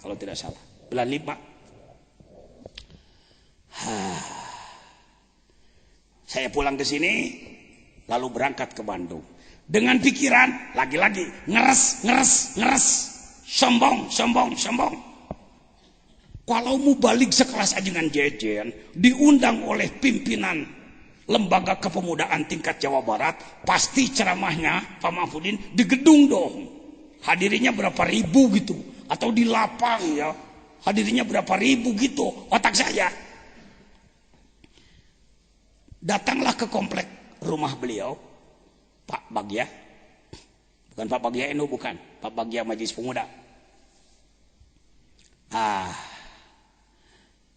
kalau tidak salah. Bulan 5. Saya pulang ke sini, lalu berangkat ke Bandung. Dengan pikiran, lagi-lagi, ngeres. Sombong. Kalau mau balik sekelas ajengan Jejen, diundang oleh pimpinan Lembaga Kepemudaan tingkat Jawa Barat, pasti ceramahnya Pak Mahfudin di gedung dong. Hadirinya berapa ribu gitu. Atau di lapang ya, hadirinya berapa ribu gitu. Otak saya. Datanglah ke komplek rumah beliau, Pak Bagja. Bukan Pak Bagja NU, bukan. Pak Bagja Majelis Pemuda.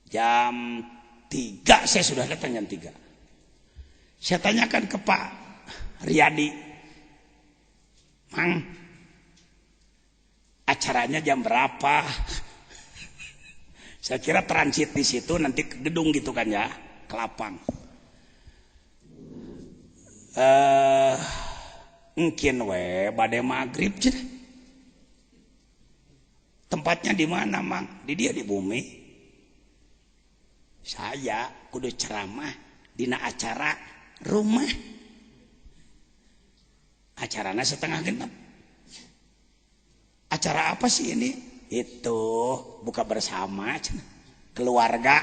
Jam 3 saya sudah datang, jam 3. Saya tanyakan ke Pak Riyadi, Mang, acaranya jam berapa? Saya kira transit di situ nanti ke gedung gitu kan ya, ke lapang. Mungkin badai maghrib cina. Tempatnya di mana, Mang? Di dia di bumi. Saya kudu ceramah dina acara rumah. Acaranya 5:30. Acara apa sih ini? Itu buka bersama cina. Keluarga.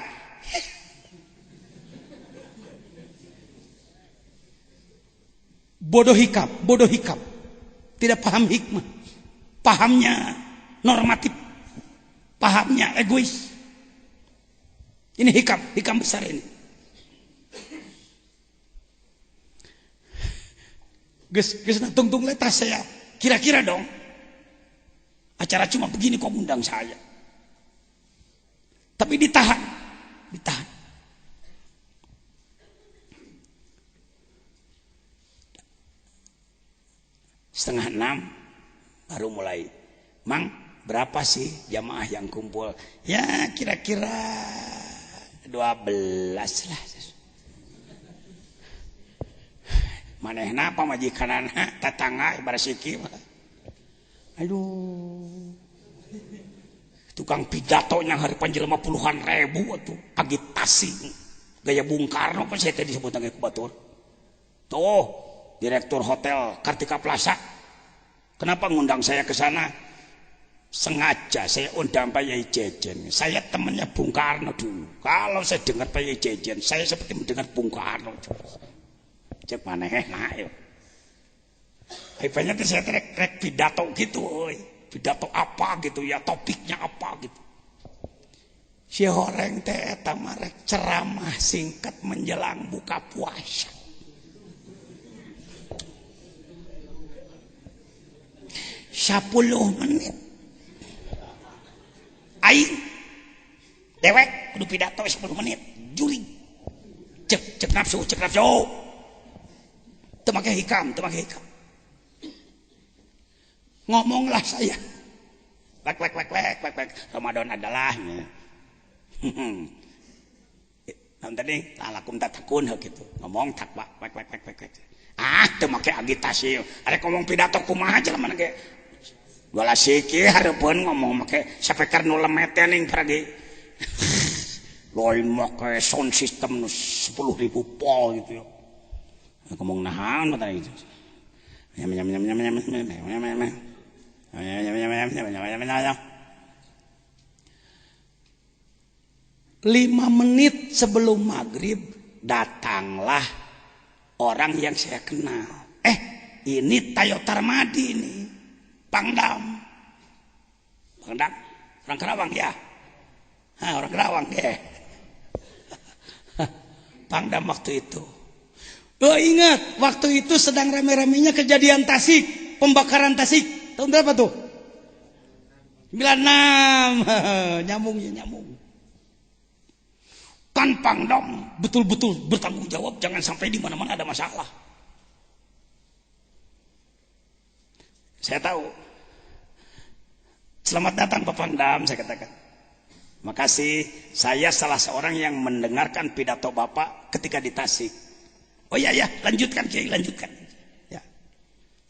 Bodoh hikap, tidak paham hikmah, pahamnya normatif, pahamnya egois. Ini hikam besar ini. Ges tungtung letas saya, kira-kira dong, acara cuma begini kok undang saya, tapi ditahan. 5:30 baru mulai. Mang, berapa sih jamaah yang kumpul? Ya kira-kira 12 lah. Manehna apa majikanana tetangga barasiki. Aduh. Tukang pidatonya hari panjelema puluhan ribu atuh, agitasi. Gaya Bung Karno kan saya tadi disebut dengan batur. Tuh, Direktur Hotel Kartika Plaza. Kenapa ngundang saya ke sana? Sengaja saya undang Pak Yai Jejen. Saya temannya Bung Karno dulu. Kalau saya dengar Pak Yai Jejen, saya seperti mendengar Bung Karno. Cek maneh nah yo. Hebatnya tuh saya rek pidato gitu, pidato apa gitu ya, topiknya apa gitu. Si horeng teh eta marek ceramah singkat menjelang buka puasa. 10 menit. Aing dewek kudu pidato 10 menit. Juri. Cek nafsu. Teu make hikam. Ngomonglah saya. Wek. Ramadan adalah. Namun tadi lalakum tatakun gitu. Ngomong tak wek. Teu make agitasi. Arek ngomong pidato kumaha aja mana ge. Gula siki hareupeun ngomong make speaker nu lemet ning pergi. Lain make sound system nu 10.000 volt gitu ya. Ngomong nahan mata itu. Lima menit sebelum maghrib datanglah orang yang saya kenal. Ini Tayo Tarmadi ini. Pangdam, orang Kerawang ya, orang Kerawang ya. Pangdam waktu itu. Ingat, waktu itu sedang rame-ramenya kejadian Tasik, pembakaran Tasik. Tahun berapa tuh? 96. Nyambung. Kan Pangdam betul-betul bertanggung jawab, jangan sampai di mana-mana ada masalah. Saya tahu. Selamat datang Pak Pangdam, saya katakan. Makasih, saya salah seorang yang mendengarkan pidato Bapak ketika di Tasik. Oh iya, lanjutkan Kiai, lanjutkan. Ya.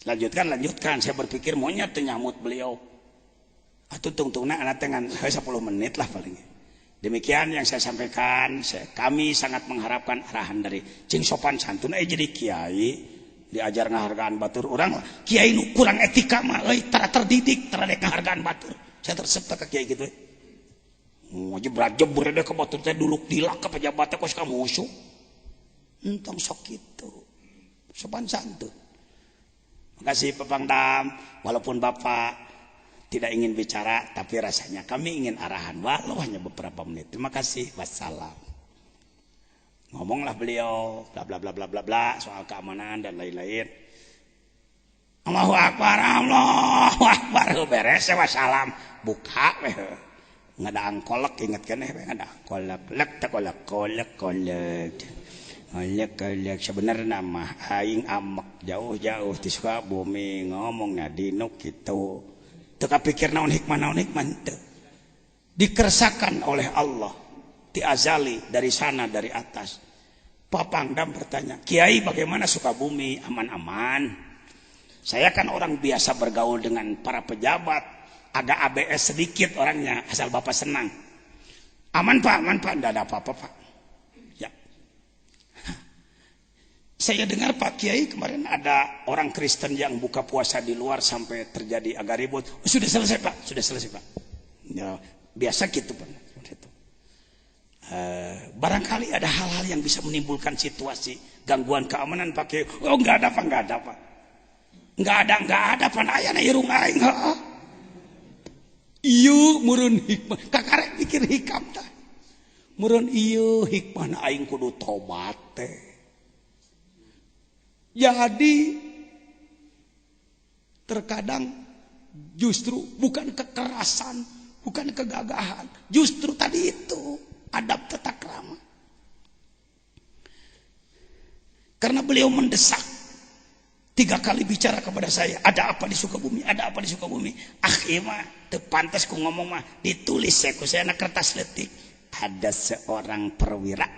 Lanjutkan. Saya berpikir maunya nyamut beliau. Atuh tungtungna anak dengan 10 menit lah paling. Demikian yang saya sampaikan. Kami sangat mengharapkan arahan dari cing sopan santun jadi kiai diajar ngahargaan batur orang kiai nu kurang etika mah tara terdidik tara dek ngahargaan batur. Saya tersep ke kiai gitu. Jebret jebret deh ke batur teh duluk dilak ke pejabat teh kos ka musuh. Entong sok kitu. Sopan santun. Makasih Pak Pangdam, walaupun Bapak tidak ingin bicara, tapi rasanya kami ingin arahan, walau hanya beberapa menit. Terima kasih, wassalam. Ngomonglah beliau, bla bla bla bla bla bla, soal keamanan dan lain-lain. Allahu Akbar, Allahu Akbar, beres ya wassalam. Buka, nggak ada angkolek, ingat kan ya, nggak ada angkolek, kolek. Sebenarnya mah aing amek jauh-jauh di Sukabumi ngomongnya dinuk gitu. Teka pikir naon hikmah teu. Dikersakan oleh Allah diazali dari sana dari atas. Pak Pangdam bertanya, Kiai bagaimana Sukabumi? Aman-aman. Saya kan orang biasa bergaul dengan para pejabat, agak ABS sedikit orangnya asal Bapak senang. Aman Pak, tidak ada apa-apa Pak. Ya. Saya dengar Pak Kiai kemarin ada orang Kristen yang buka puasa di luar sampai terjadi agak ribut. Sudah selesai Pak, sudah selesai Pak. Ya, biasa gitu Pak. Barangkali ada hal-hal yang bisa menimbulkan situasi gangguan keamanan pakai. Oh nggak ada Pak, nggak ada Pak. Nggak ada Pak. Ayah na irung aing. Iyo murun hikmah. Kakarek pikir hikam tah. Murun iyo hikmah na aing kudu tobat teh. Jadi terkadang justru bukan kekerasan, bukan kegagahan, justru tadi itu adab tata krama. Karena beliau mendesak 3 kali bicara kepada saya, ada apa di Sukabumi, ada apa di Sukabumi. Mah teu pantes ku ngomong mah, ditulis saya ku saya kertas letik. Ada seorang perwira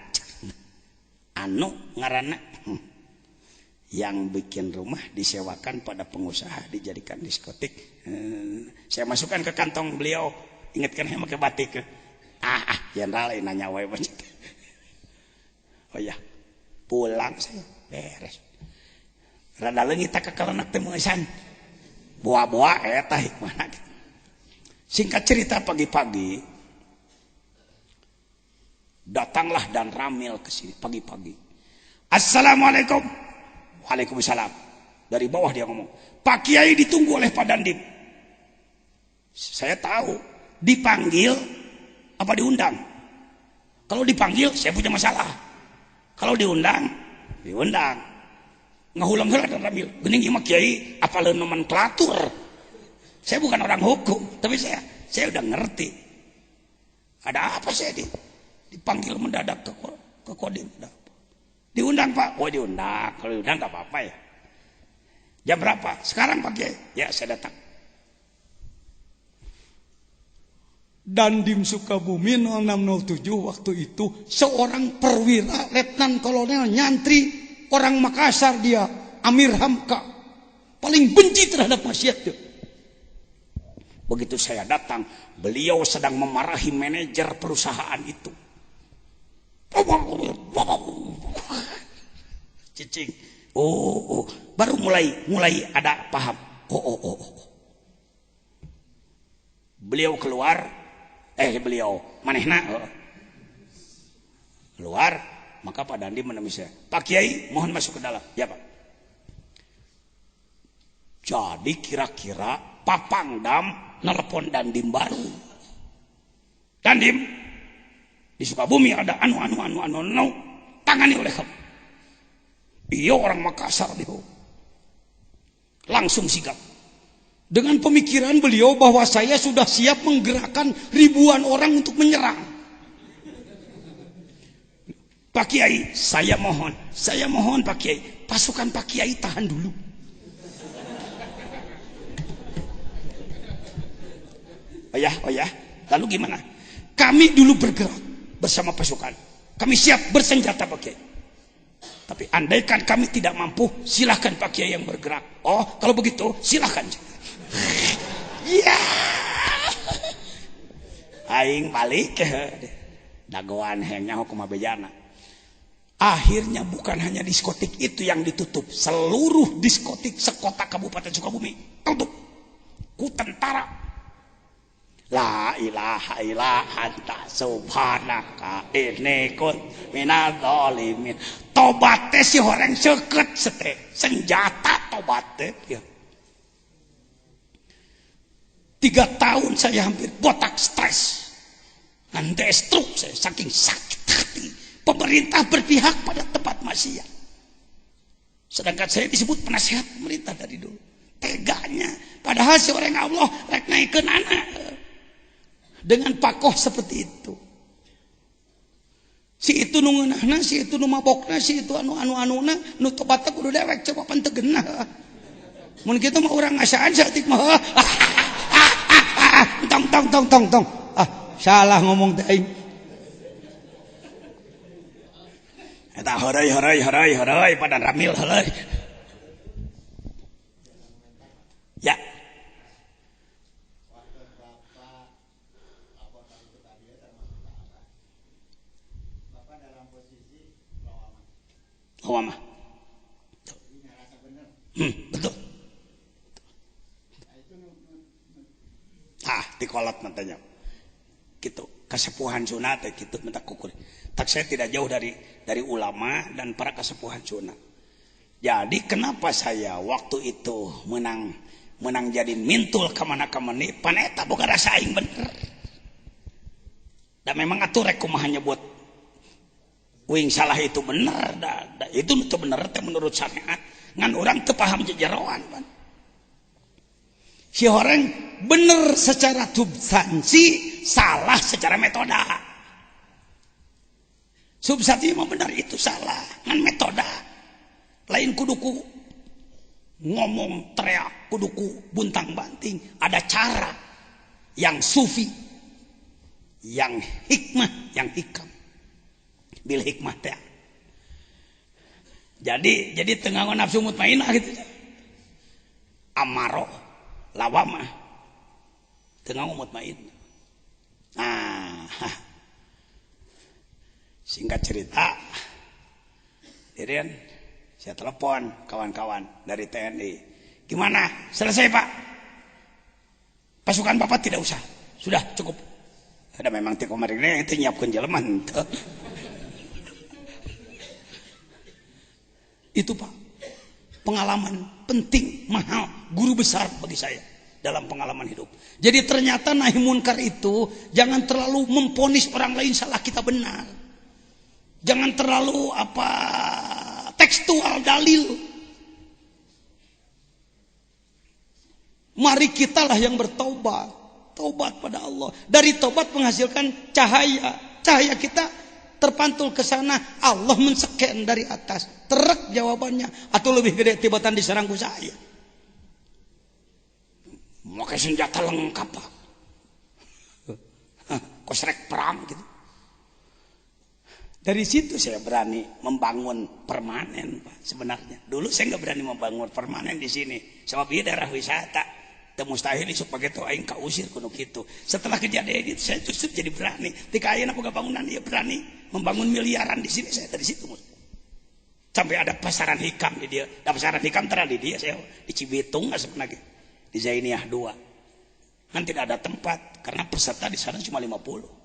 anu ngaranna yang bikin rumah disewakan pada pengusaha dijadikan diskotik. Saya masukkan ke kantong beliau, ingatkan saya pakai batik. Jenderal nanya wae banget. Oh ya, pulang saya beres. Rada leungit ka kalenak teh meusan. Boa-boa eta hikmahna. Singkat cerita pagi-pagi datanglah dan Ramil ke sini pagi-pagi. Assalamualaikum. Waalaikumsalam. Dari bawah dia ngomong, Pak Kiai ditunggu oleh Pak Dandim. Saya tahu dipanggil apa diundang. Kalau dipanggil saya punya masalah. Kalau diundang. Ngahulang heula dan Ramil. Geuning ieu mah Kiai apaleun nomenklatur. Saya bukan orang hukum, tapi saya udah ngerti. Ada apa saya dipanggil mendadak ke Kodim. Diundang Pak, diundang. Kalau diundang nggak apa-apa ya. Jam berapa? Sekarang Pak Kiai. Ya saya datang. Dandim Sukabumi 0607 waktu itu seorang perwira letnan kolonel nyantri orang Makassar dia Amir Hamka paling benci terhadap maksiat dia. Begitu saya datang, beliau sedang memarahi manajer perusahaan itu. Cicing. Baru mulai ada paham. Beliau keluar, beliau manehna keluar, maka Pak Dandi menemui saya. Pak Kiai, mohon masuk ke dalam. Ya Pak. Jadi kira-kira Pak Pangdam nelpon Dandim baru. Dandim, di Sukabumi ada anu tangani oleh kamu. Iya orang Makassar dia. Langsung sigap. Dengan pemikiran beliau bahwa saya sudah siap menggerakkan ribuan orang untuk menyerang. Pak Kiai, saya mohon Pak Kiai, pasukan Pak Kiai tahan dulu. Oh ya, lalu gimana? Kami dulu bergerak bersama pasukan. Kami siap bersenjata Pak Kiai. Tapi andaikan kami tidak mampu, silahkan Pak Kiai yang bergerak. Oh, kalau begitu silahkan. Ya. aing balik dagoan hengnya kumaha bejana. Akhirnya bukan hanya diskotik itu yang ditutup, seluruh diskotik sekota Kabupaten Sukabumi tutup ku tentara. La ilaha illa anta subhanaka inni kuntu minadz zalimin. Tobat teh si horeng seukeut sete, senjata tobat teh ya. 3 tahun saya hampir botak stres. Nanti stroke saya saking sakit hati. Pemerintah berpihak pada tempat maksiat. Sedangkan saya disebut penasehat pemerintah dari dulu. Teganya. Padahal si orang Allah rek naikeun anak. Dengan pakoh seperti itu. Si itu nu ngeunahna, si itu nu mabokna, si itu anu-anuna, nu tobatna kudu dewek coba pan teu genah. Mun kitu mah urang ngasaan saeutik mah. Tong. Salah ngomong teh aing. Eta heureui pada ramil heuleuy. Ya. Mah. Betul. Dikolot matanya. Gitu. Kasepuhan sunat gitu minta kukur. Tak saya tidak jauh dari ulama dan para kasepuhan sunat. Jadi kenapa saya waktu itu menang jadi mintul kamana-kamana pan eta boga rasa aing bener. Dan memang atuh rek kumahanya buat wing salah itu benar, itu benar teh menurut syariat ngan orang teu paham jejeroan kan. Si orang benar secara substansi, salah secara metoda. Substansi mah benar itu salah ngan metoda. Lain kuduku ngomong teriak, kuduku buntang-banting, ada cara yang sufi, yang hikmah, yang hikam. Bil hikmah teh. Jadi tengah nafsu mutmainah gitu. Amaro lawamah tengah mutmainah. Singkat cerita, Irian, saya telepon kawan-kawan dari TNI. Gimana? Selesai Pak? Pasukan Bapak tidak usah. Sudah cukup. Ada memang ti kemarin itu nyiapkeun jeleman. Itu Pak, pengalaman penting, mahal, guru besar bagi saya dalam pengalaman hidup. Jadi ternyata nahi munkar itu jangan terlalu memponis orang lain salah kita benar. Jangan terlalu tekstual dalil. Mari kitalah yang bertobat, tobat pada Allah. Dari tobat menghasilkan cahaya. Cahaya kita terpantul ke sana, Allah menseken dari atas. Terek jawabannya, atau lebih gede tibatan diserang ku saya. Maka senjata lengkap Pak. Kosrek perang gitu. Dari situ saya berani membangun permanen Pak sebenarnya. Dulu saya nggak berani membangun permanen di sini. Sebab ini daerah wisata. Teu mustahil isuk begitu aing kausir kuno kitu. Setelah kejadian itu saya justru jadi berani. Tika ayeuna boga bangunan dia berani membangun miliaran di sini saya dari situ. Sampai ada pasaran hikam di dia. Da pasaran hikam tara di dia saya di Cibitung asupna lagi. Di Zainiyah 2. Kan tidak ada tempat karena peserta di sana cuma 50.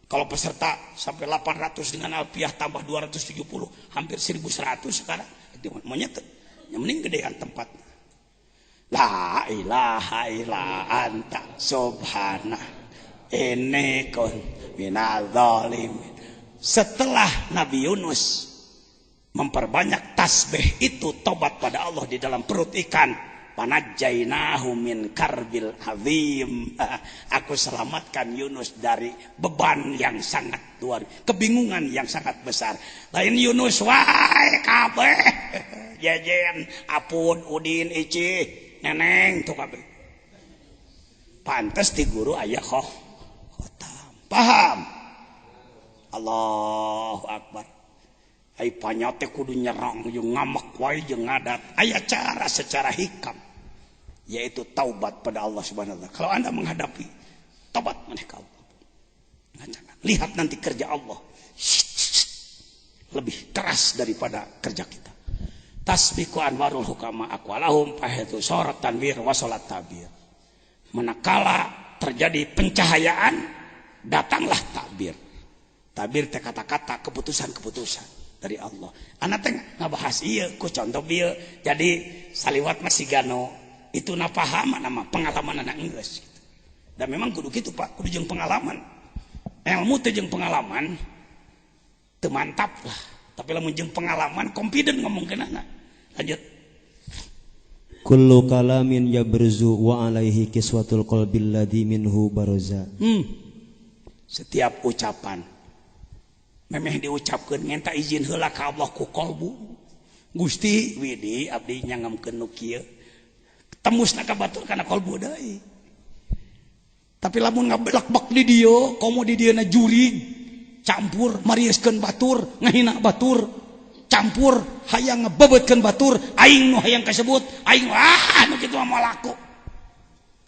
Kalau peserta sampai 800 dengan alfiah tambah 270 hampir 1100 sekarang. Monyet yang mending gedean tempat. La ilaha illa anta subhanaka inni kuntu minadz zalimin. Setelah Nabi Yunus memperbanyak tasbih itu tobat pada Allah di dalam perut ikan, panajjainahu min karbil azim. Aku selamatkan Yunus dari beban yang sangat luar, kebingungan yang sangat besar. Lain Yunus wae kabeh jejen apun udin ici neneng tuh kabeh. Pantes ti guru aya khotam. Paham? Allahu Akbar. Ai panyate kudu nyerang jeung ngamek wae jeung ngadat. Aya cara secara hikam yaitu taubat pada Allah Subhanahu wa taala. Kalau Anda menghadapi taubat maneh ka Allah. Lihat nanti kerja Allah lebih keras daripada kerja kita. Tasbiqu anwarul hukama aqwalahum fahitu sorat tanwir wa salat tabir. Manakala terjadi pencahayaan, datanglah takbir. Takbir teh kata-kata, keputusan-keputusan dari Allah. Anak teh ngabahas ieu ku contoh ieu. Jadi saliwat masih gano itu na paham nama pengalaman anak geus gitu. Dan memang kudu kitu Pak, kudu jeung pengalaman. Ilmu teh jeung pengalaman teu mantap lah. Tapi lamun jeung pengalaman confident ngomongkeun anak. Lanjut. Kullu kalamin yabrzu wa alaihi kiswatul qalbil ladzi minhu baraza. Setiap ucapan memeh diucapkeun ngenta izin heula ka Allah ku qalbu. Gusti widi abdi nyangamkeun nu kieu. Tembusna ka batur kana qalbu deui. Tapi lamun ngabelak-bak di dieu, komo di dieuna jurig, campur marieskeun batur, ngahina batur, campur hayang ngebebetkeun batur, aing nu hayang kasebut, aing nu kitu mah laku.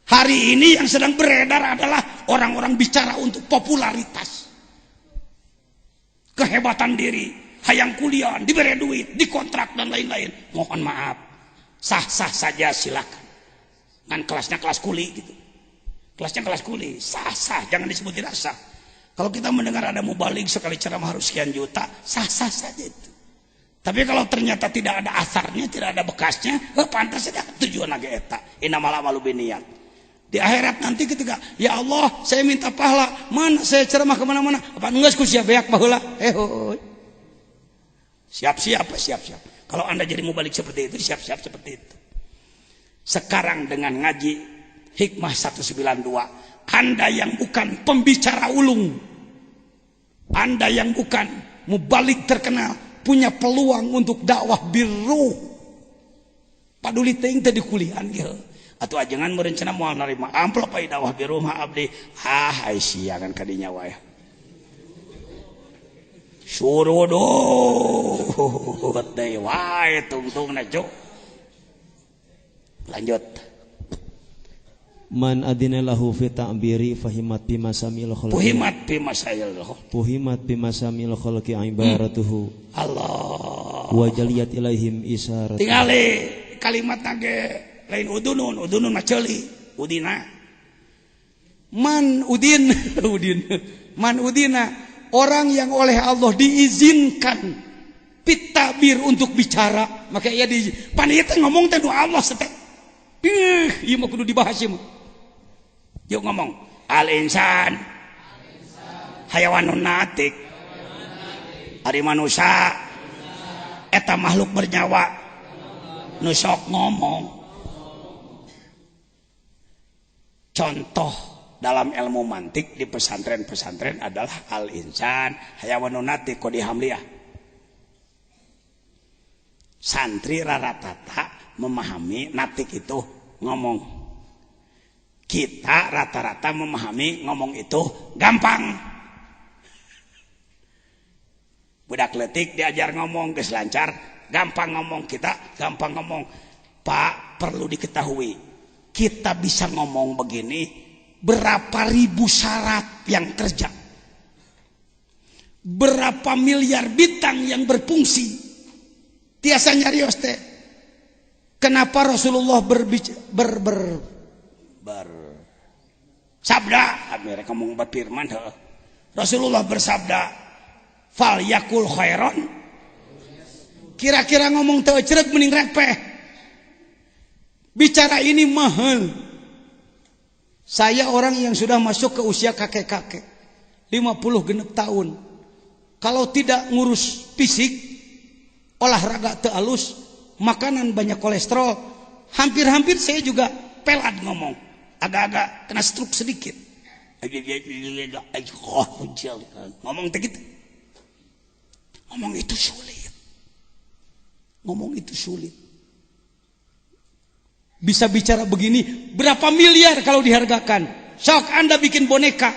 Hari ini yang sedang beredar adalah orang-orang bicara untuk popularitas. Kehebatan diri, hayang kuliah, diberi duit, dikontrak dan lain-lain. Mohon maaf, sah-sah saja silakan. Kan kelasnya kelas kuli gitu. Kelasnya kelas kuli, sah-sah, jangan disebut tidak sah. Kalau kita mendengar ada mubalik sekali ceramah harus sekian juta, sah-sah saja itu. Tapi kalau ternyata tidak ada asarnya, tidak ada bekasnya, pantas saja tujuan lagi eta. Innamal a'malu binniyat. Di akhirat nanti ketika, ya Allah, saya minta pahala, mana saya ceramah kemana-mana, apa enggak ku siap beak baheula? Siap-siap. Kalau Anda jadi mubalik seperti itu, siap-siap seperti itu. Sekarang dengan ngaji Hikmah 192, Anda yang bukan pembicara ulung, Anda yang bukan mubalik terkenal, punya peluang untuk dakwah birruh. Paduli teuing teh di kuliah ge. Atuh ajengan merencana moal narima amplop aya dakwah birruh mah abdi. Ai sia kan kadinya wae. Suruh do. Teh wae tungtungna jo. Lanjut. Man adina lahu fi ta'biri fahimat bi masamil khalqi. Puhimat bi masamil khalqi ibaratuhu. Allah. Wa jaliyat ilaihim isyarat. Tingali kalimat nage lain udunun mah ceuli, udina. Man udina orang yang oleh Allah diizinkan pitabir untuk bicara, maka ia di panitia ngomong teh Allah setek. Ieu mah kudu dibahas ieu mah. Yuk ngomong al-insan hayawanun natik ari manusia eta makhluk bernyawa nu sok ngomong. Contoh dalam ilmu mantik di pesantren-pesantren adalah al-insan hayawanun natik kodi hamliah. Santri rata-rata memahami natik itu ngomong. Kita rata-rata memahami ngomong itu gampang. Budak letik diajar ngomong geus lancar, gampang ngomong, kita gampang ngomong. Pak, perlu diketahui, kita bisa ngomong begini, berapa ribu syarat yang kerja, berapa miliar bintang yang berfungsi. Tiasa nyarios teh. Kenapa Rasulullah sabda, mereka ngomong berfirman, Rasulullah bersabda, fal yakul khairon. Kira-kira ngomong teu cerek mending repeh. Bicara ini mahal. Saya orang yang sudah masuk ke usia kakek-kakek, 50 genep tahun. Kalau tidak ngurus fisik, olahraga teu alus, makanan banyak kolesterol, hampir-hampir saya juga pelat ngomong. Agak-agak kena stroke sedikit. Ngomong begitu. Ngomong itu sulit. Bisa bicara begini, berapa miliar kalau dihargakan. Sok Anda bikin boneka.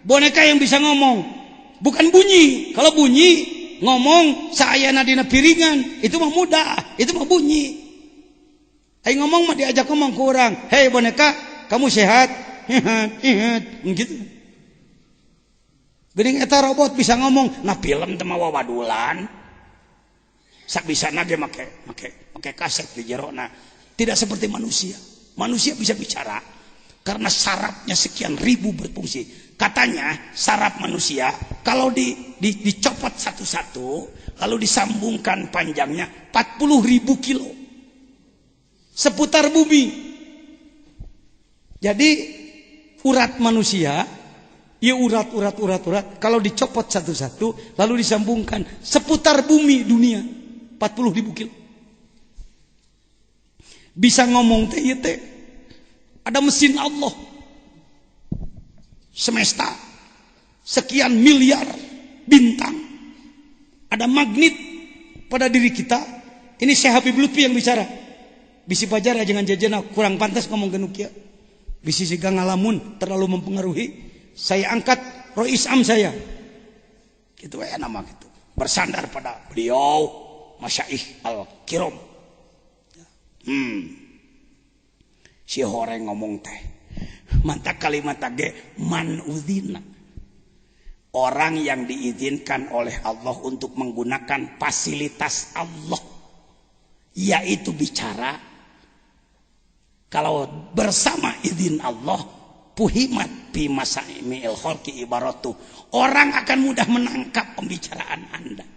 Boneka yang bisa ngomong. Bukan bunyi. Kalau bunyi, ngomong saayana dina piringan. Itu mah mudah. Itu mah bunyi. Ayo ngomong mah diajak ngomong ke orang. Hei boneka, kamu sehat? Gitu. Geuning eta robot bisa ngomong, nah film teh mah wawadulan. Sakbisana ge make kaset di jerona. Tidak seperti manusia. Manusia bisa bicara karena sarafnya sekian ribu berfungsi. Katanya saraf manusia kalau dicopot satu-satu lalu disambungkan panjangnya 40.000 kilo seputar bumi. Jadi urat manusia, ya urat kalau dicopot satu-satu lalu disambungkan seputar bumi dunia 40.000 kilo. Bisa ngomong teh ieu teh ada mesin Allah semesta sekian miliar bintang, ada magnet pada diri kita. Ini Syekh Habib Lutfi yang bicara. Bisi pajar jangan jajana kurang pantas ngomong ke nukia. Bisi siga ngalamun terlalu mempengaruhi. Saya angkat Rois Am saya. Gitu ya nama gitu. Bersandar pada beliau Masyaikh Al-Kiram. Si horeng ngomong teh. Mantap kalimat ge man udzina. Orang yang diizinkan oleh Allah untuk menggunakan fasilitas Allah, yaitu bicara. Kalau bersama izin Allah, puhimat fi masaimi'il khalqi ibaratu. Orang akan mudah menangkap pembicaraan Anda.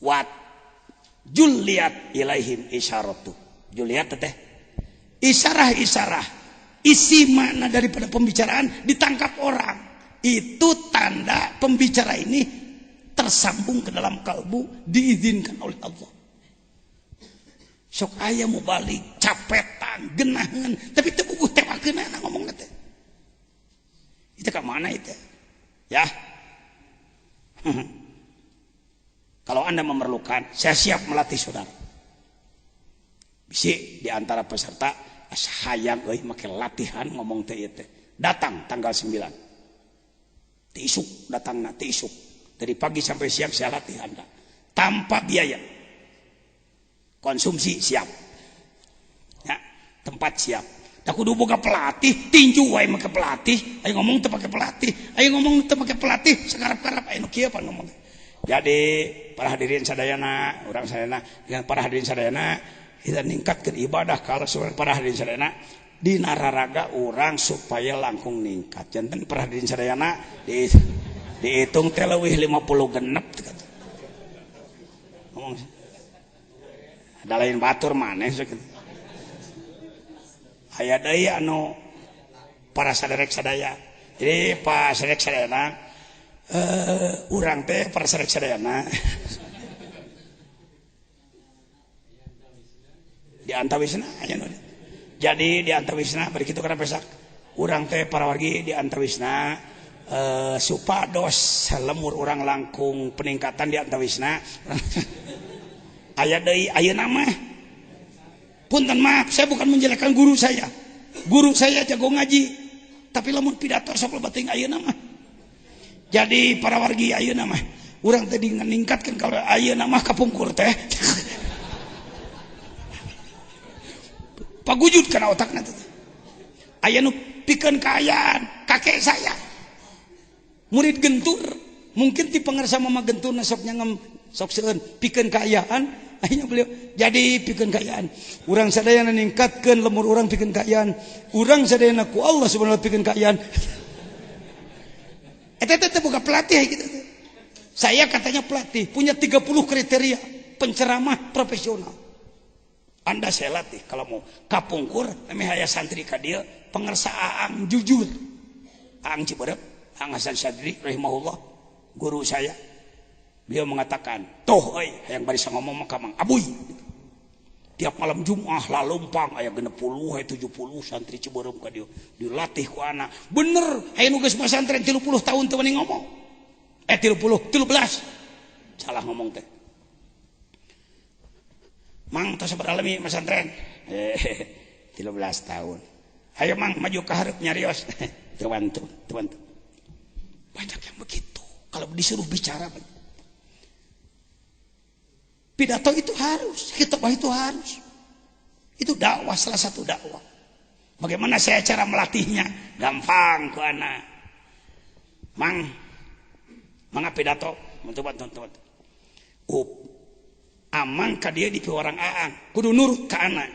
Wat juliat ilaihim isyaratu. Juliat teh isyarah. Isi makna daripada pembicaraan ditangkap orang. Itu tanda pembicara ini tersambung ke dalam kalbu, diizinkan oleh Allah. Sok aya mau balik capetan, genahan, tapi teu bubuh temakeunana ngomongna teh. Itu ka mana itu? Ya. Kalau Anda memerlukan, saya siap melatih saudara. Bisi di antara peserta hayang euy make latihan ngomong teh ieu teh. Datang tanggal 9. Ti isuk datangna ti isuk. Dari pagi sampai siang saya latih Anda tanpa biaya. Konsumsi siap. Ya, tempat siap. Da kudu boga pelatih, tinju wae make pelatih. Ayo ngomong teu pake pelatih. Ayo ngomong teu pake pelatih, sakarep-karep aya nu kieu pan ngomong. Jadi para hadirin sadayana, urang sadayana dengan para hadirin sadayana kita ningkatkeun ibadah kalau para hadirin sadayana di nararaga urang supaya langkung ningkat. Janten para hadirin sadayana dihitung teh leuwih 50 genep ngomong. Ada lain batur maneh aya deui anu para saderek sadaya. Jadi para saderek sadayana urang teh para saderek sadayana di antawisna aya nu. Jadi di antawisna bari kitu kana pesak urang teh para wargi di antawisna supados lemur urang langkung peningkatan di antawisna. Aya deui ayeuna mah punten maaf saya bukan menjelekkan guru saya. Guru saya jago ngaji, tapi lamun pidato sok loba teuing ayeuna mah. Jadi para wargi ayeuna mah urang teh ningkatkeun kalau ayeuna mah kapungkur teh. Pagujud kana otakna teh. Aya nu pikeun kaayaan kakek saya. Murid gentur, mungkin ti pangarsa mama genturna sok nyangem sok seueun pikeun kaayaan. Akhirnya beliau jadi pikeun kaayaan. Urang sadayana ningkatkeun lemur urang pikeun kaayaan. Urang sadayana ku Allah subhanahu wa taala pikeun kaayaan. Eta teh bukan pelatih gitu. Saya katanya pelatih, punya 30 kriteria penceramah profesional. Anda saya latih kalau mau kapungkur, emeh aya santri ka dieu pangarsa Aang jujur. Aang Ciberep, Aang Hasan Sadri rahimahullah, guru saya. Beliau mengatakan, "Toh euy, hayang bari ngomong mah ka Mang Abuy." Tiap malam Jumat lalumpang aya 60 aya 70 santri Ciberem ka dieu dilatih ku anak. Bener, aya nu geus pasantren 30 tahun teu wani ngomong. 13. Salah ngomong teh. Mang tos sabaraha lami pasantren? 13 tahun. Ayo Mang maju ka hareup nyarios. Tuan. Banyak yang begitu. Kalau disuruh bicara pidato itu harus, khitbah itu harus. Itu dakwah, salah satu dakwah. Bagaimana saya cara melatihnya? Gampang ku anak. Mangga pidato mencoba. Amang ka dia di piwarang aang kudu nurut ka anak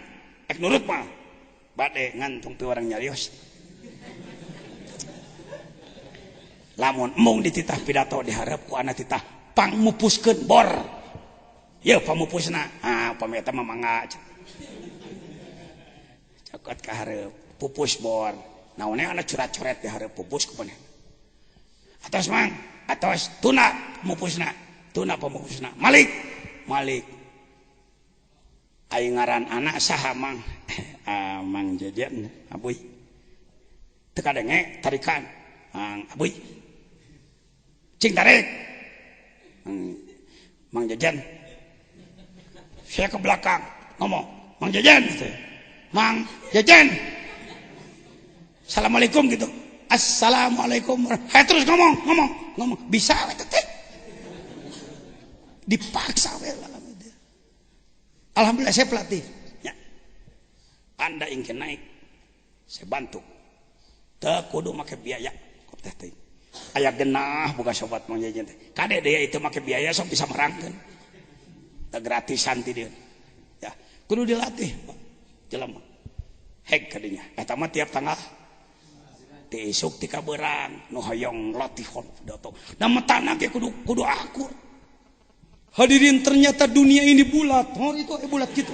nurut mah bade ngantung piwarang nyarios lamun embung dititah pidato diharap ku anak titah pangmupuskeun bor ya pamupusna pameta mah mangga cokot ka hareup pupus bor naonnya anak curat-coret dihareup pupus ku paneh atos mang atos tuna pamupusna Malik aing ngaran anak saha mang mang jajan abuy teu kadenge tarikan abuy cing tarik mang jajan saya ke belakang ngomong mang jajan assalamualaikum gitu assalamualaikum terus ngomong bisa teh dipaksa alhamdulillah saya pelatih ya. Anda ingin naik saya bantu teu kudu make biaya teh aya genah boga sobat mang jajan teh kade deui itu make biaya sok bisa merangkeun teu gratisan ti dieu ya kudu dilatih jelema heg kadinya eta mah tiap tanggal ti isuk ti kabeurang nu hoyong latih pidato da metana ge kudu akur. Hadirin ternyata dunia ini bulat. Itu bulat gitu.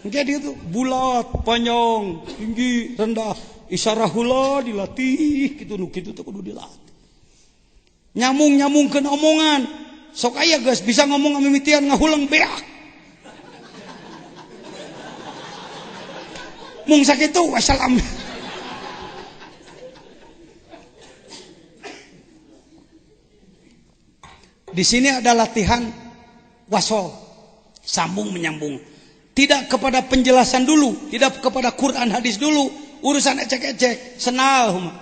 Jadi itu bulat, panjang, tinggi, rendah. Isyarah heula dilatih gitu nu kitu teh kudu dilatih. Nyamungkeun omongan. Sok aya geus bisa ngomong mimitian ngahulang beak. Mung sakitu wassalam. Di sini ada latihan wasol, sambung menyambung. Tidak kepada penjelasan dulu, tidak kepada Quran hadis dulu, urusan ecek-ecek, senal.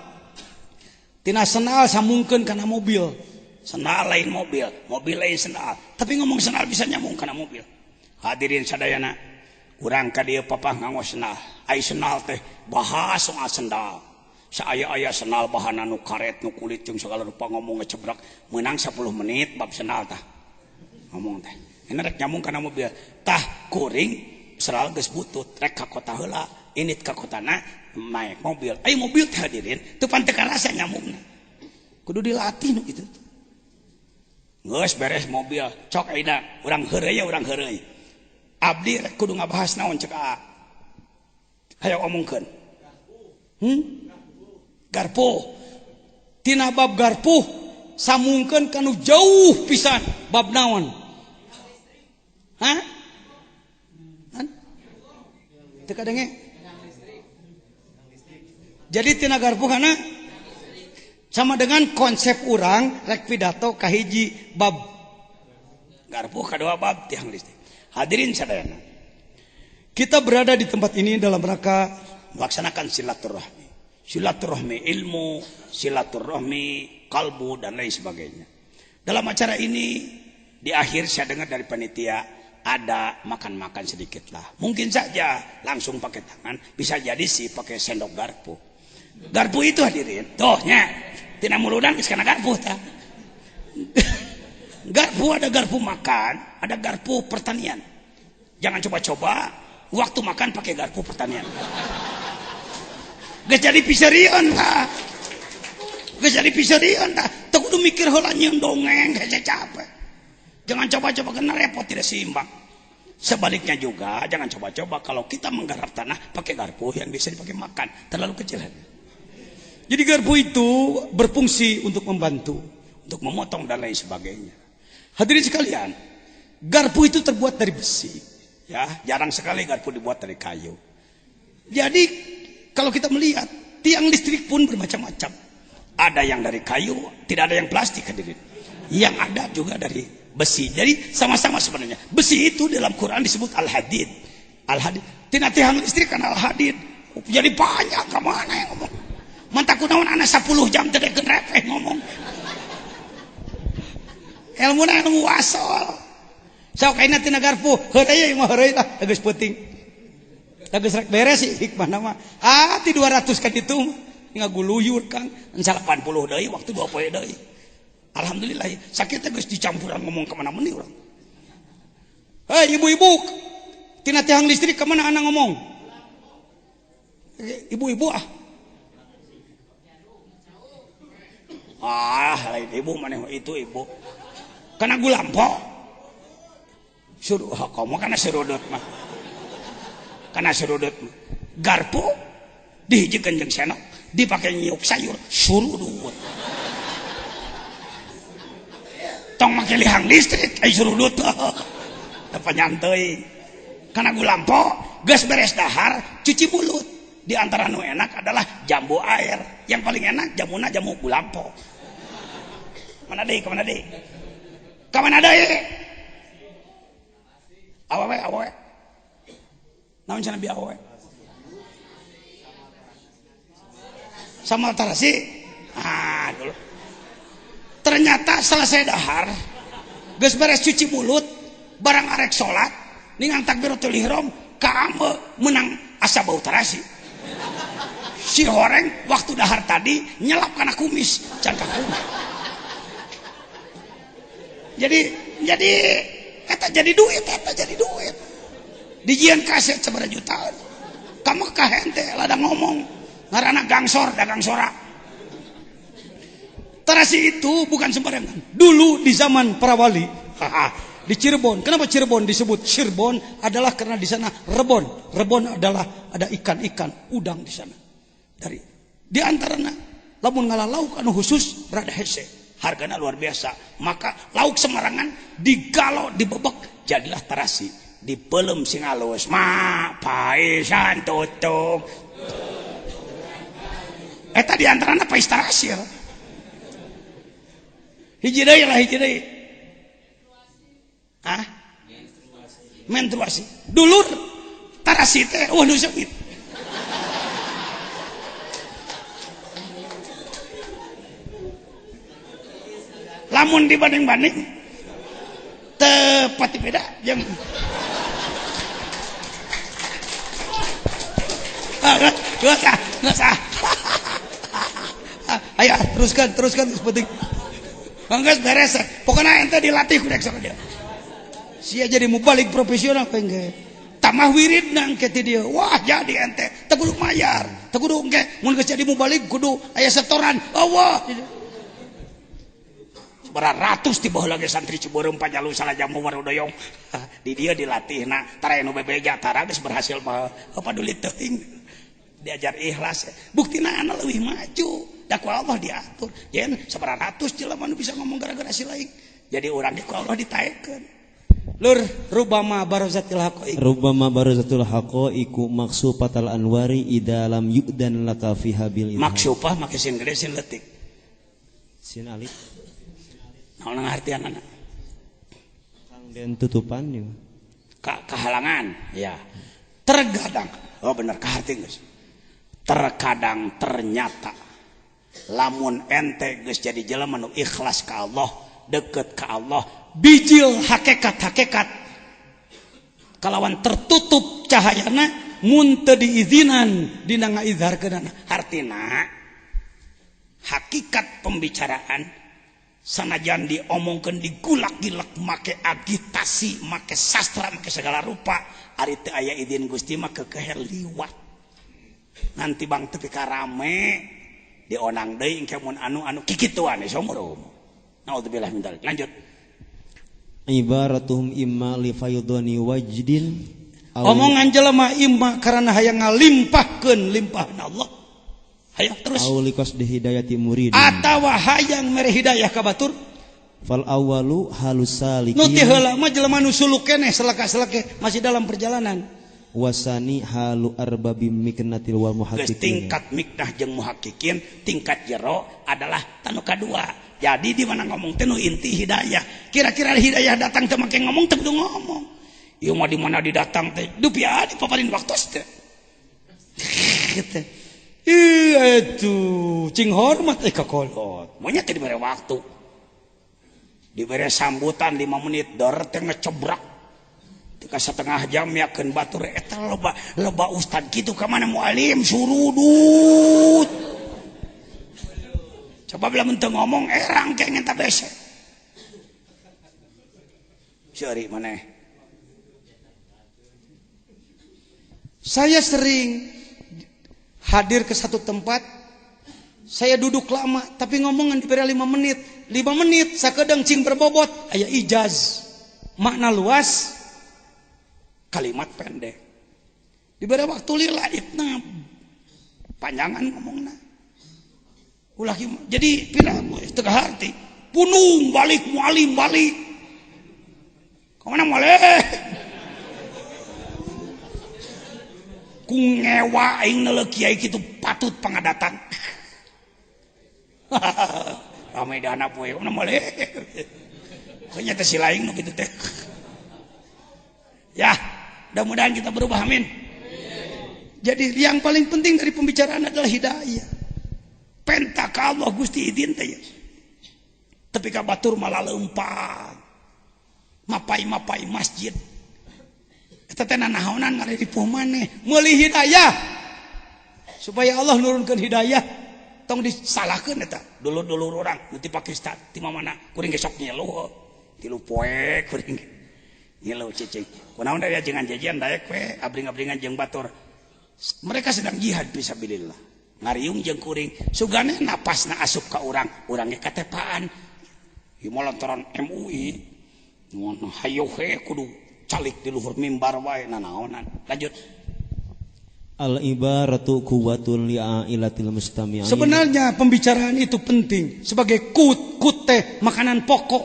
Tina senal sambungkeun kana mobil. Senal lain mobil lain senal. Tapi ngomong senal bisa nyambung kana mobil. Hadirin sadayana, urang ka dieu papah nganggo senal. Ai senal teh bahas soal sendal. Saaya-aya senal bahana nu karet nu kulit jeung segala rupa ngomong ngecebrak meunang 10 menit bab senal tah ngomong teh ini rek nyambung kana mobil tah kuring seral geus butut rek ka kota heula init ka kotana naik mobil ai mobil teh hadirin teu panteu karasa nyambungna kudu dilatih nu kitu geus beres mobil cok ayeuna urang heureuy abdi rek kudu ngabahas naon ceuk hayo omongkeun garpu tina bab garpu samungkeun kanu jauh pisan bab naon teu kadenge jadi tina garpu kana sama dengan konsep urang rek pidato kahiji bab garpu kadua bab tiang listrik. Hadirin sadayana kita berada di tempat ini dalam rangka melaksanakan silaturahmi ilmu, silaturahmi kalbu dan lain sebagainya. Dalam acara ini di akhir saya dengar dari panitia ada makan-makan sedikit lah. Mungkin saja langsung pakai tangan, bisa jadi sih pakai sendok garpu. Garpu itu hadirin, tohnya tina muludan geus kana garpu tah. Garpu ada garpu makan, ada garpu pertanian. Jangan coba-coba waktu makan pakai garpu pertanian. Gak jadi piserian lah. Tak kudu mikir heula nyeun dongeng kayak capek. Jangan coba-coba kena repot tidak seimbang. Sebaliknya juga jangan coba-coba kalau kita menggarap tanah pakai garpu yang bisa dipakai makan, terlalu kecil. Jadi garpu itu berfungsi untuk membantu, untuk memotong dan lain sebagainya. Hadirin sekalian, garpu itu terbuat dari besi. Ya, jarang sekali garpu dibuat dari kayu. Jadi kalau kita melihat tiang listrik pun bermacam-macam. Ada yang dari kayu, tidak ada yang plastik hadirin. Yang ada juga dari besi. Jadi sama-sama sebenarnya. Besi itu dalam Quran disebut al-hadid. Al-hadid. Tina tiang listrik kan al-hadid. Jadi banyak kemana yang ngomong. Mantaku naon anak 10 jam terdekat repeh ngomong. Ilmu wasol. So kaina tina garpu, heureuy mah heureuy lah geus penting. geus rek beres sih hikmah nama. Ti 200 kan itu ngaguluyur Kang. 80 deui waktu 2 poe deui. Alhamdulillah sakit teh geus dicampuran ngomong ke mana meuni urang. Hei ibu-ibu, tina tiang listrik kemana anak ngomong? Ibu-ibu lain ibu mana itu ibu. Karena gulampo. Suruh kamu karena serudut mah. Karena serudut mah. Garpu dihijikeun jeung senok, dipake nyiuk sayur, surudut. Tong make lihang listrik ai surudut. Teu nyanteuy. Karena gulampo geus beres dahar cuci mulut. Di antara nu enak adalah jambu air. Yang paling enak jamuna jamu gulampo. Mana deui? Ka mana deui? Ka mana deui? Awewe. Naon cenah bi awewe? Sama tarasi. Dulu. Ternyata selesai dahar, geus beres cuci mulut, barang arek salat, ningang takbiratul ihram, kaame menang asa bau tarasi. Si horeng waktu dahar tadi nyelap kana kumis, can ka kumis. Jadi eta jadi duit. Dijian kaset sabaraha jutaan. Kamu ka hente ladang ngomong. Ngaranna gangsor dagang sorak. Tarasi itu bukan sembarangan. Dulu di zaman para wali, di Cirebon. Kenapa Cirebon disebut Cirebon? Adalah karena di sana rebon. Rebon adalah ada ikan-ikan udang di sana. Di antaranya lamun ngalah lauk anu khusus berada hese. Harganya luar biasa. Maka lauk semarangan digalo dibebek jadilah tarasi. Dipelem sing alus paesan tutung. Eta di antaranya pais tarasi. Hiji deui. Menstruasi. Dulur tarasi teh nu seumit. Lamun dibanding-banding tepati beda jeung nggak. Ayo teruskan penting. Geus beres. Pokoknya ente dilatih kudu sama dia. Sia jadi mubalik profesional pengge. Tamah wirid nang ke ti dieu. Wah, jadi ente teu kudu mayar. Teu kudu engke mun geus jadi mubalik kudu aya setoran. Allah. Beratus di bawah lagi santri Ciberem Panjalu salah jamu warudoyong. Di dia dilatihna tara anu bebeja tara geus berhasil mah paduli teuing. Diajar ikhlas. Buktina anak leuwih maju. Da ku Allah diatur. Yen sabaratus jelema nu bisa ngomong gara-gara si lain. Jadi urang di ku Allah ditaekeun. Lur rubama barazatil haqaiqu maksufatal anwari idalam yu'dan laka fiha bil ilham. Maksufah make sin gede sin leutik. Sin alif. Naon ngartianana? Kang den tutupan ieu. Kehalangan, ya. Terkadang, oh bener kaharti geus. Terkadang ternyata lamun ente geus jadi jelema nu ikhlas ka Allah, deket ka Allah, bijil hakikat kalawan tertutup cahayana mun teu diizinan dina ngaizharkeunana. Artina hakikat pembicaraan sanajan diomongkeun digulak-gilak make agitasi, make sastra, make segala rupa, ari teu aya izin Gusti mah kekeher liwat. Nanti bang teu karame dionang deui engke mun anu kikituan somoro. Naudzubillah min dzalik. Lanjut. Ibaratuhum imma li faydani wajdin. Omongan jelema imma karena hayang ngalimpahkeun limpahan Allah. Hayo terus. Aulikas di hidayati murid. Atawa hayang mere hidayah ka batur. Fal awalu halus salikin. Nu teh heula mah jelema nu suluk keneh selaka-selake masih dalam perjalanan. Wasani halu arbabim miknatil wal muhaqqiqin. Tingkat miknah jeung muhaqqiqin, tingkat jero adalah tanu kadua. Jadi di mana ngomong teh nu inti hidayah. Kira-kira hidayah datang teh make ngomong teh kudu ngomong. Ieu mah di mana didatang teh dupiah di paparin waktos teh. Gitu. Itu cing hormat kakolot. Maunya teh dibere waktu. Dibere sambutan 5 menit dor teh ngecebrak. Teka setengah jam yakeun batur eta loba ustad kitu ka mana mualim surudut. Coba bela mun teu ngomong erang kengeng ta bese. Seuri maneh. Saya sering hadir ke satu tempat, saya duduk lama, tapi ngomongan diberi 5 menit. 5 menit, sakedeng cing berbobot, aya ijaz. Makna luas, kalimat pendek. Diberi waktu lila, itna panjangan ngomongna. Ulah jadi pira teu harti. Punung balik mualim balik. Kemana maleh? Ku ngewa aing neuleuh kiai kitu patut pangadatan. Rame dana poe mana maleh. Kayaknya teh si laing nu kitu teh. Ya, mudah-mudahan kita berubah amin. Jadi yang paling penting dari pembicaraan adalah hidayah. Penta ka Allah Gusti idin teh. Tapi ka batur malah leumpah. Mapai masjid. Eta teh nanaonan ngaripuh maneh, meuli hidayah. Supaya Allah nurunkeun hidayah, tong disalahkeun eta. Dulur-dulur urang nu ti Pakistan, ti mamana kuring ge sok nyeluh. 3 poe kuring nyeluh cicing. Kunaon da jangan jajian daek we, abring-abringan jeung batur. Mereka sedang jihad fisabilillah. Ngariung jeung kuring, sugane napasna asup ka urang, urang ge katepaan. Ieu mah lantaran MUI. Ngono hayo he kudu calik di luhur mimbar wae nanaonan. Lanjut. Al ibaratu quwwatun li'ailatil mustami'in. Sebenarnya pembicaraan itu penting sebagai kut teh makanan pokok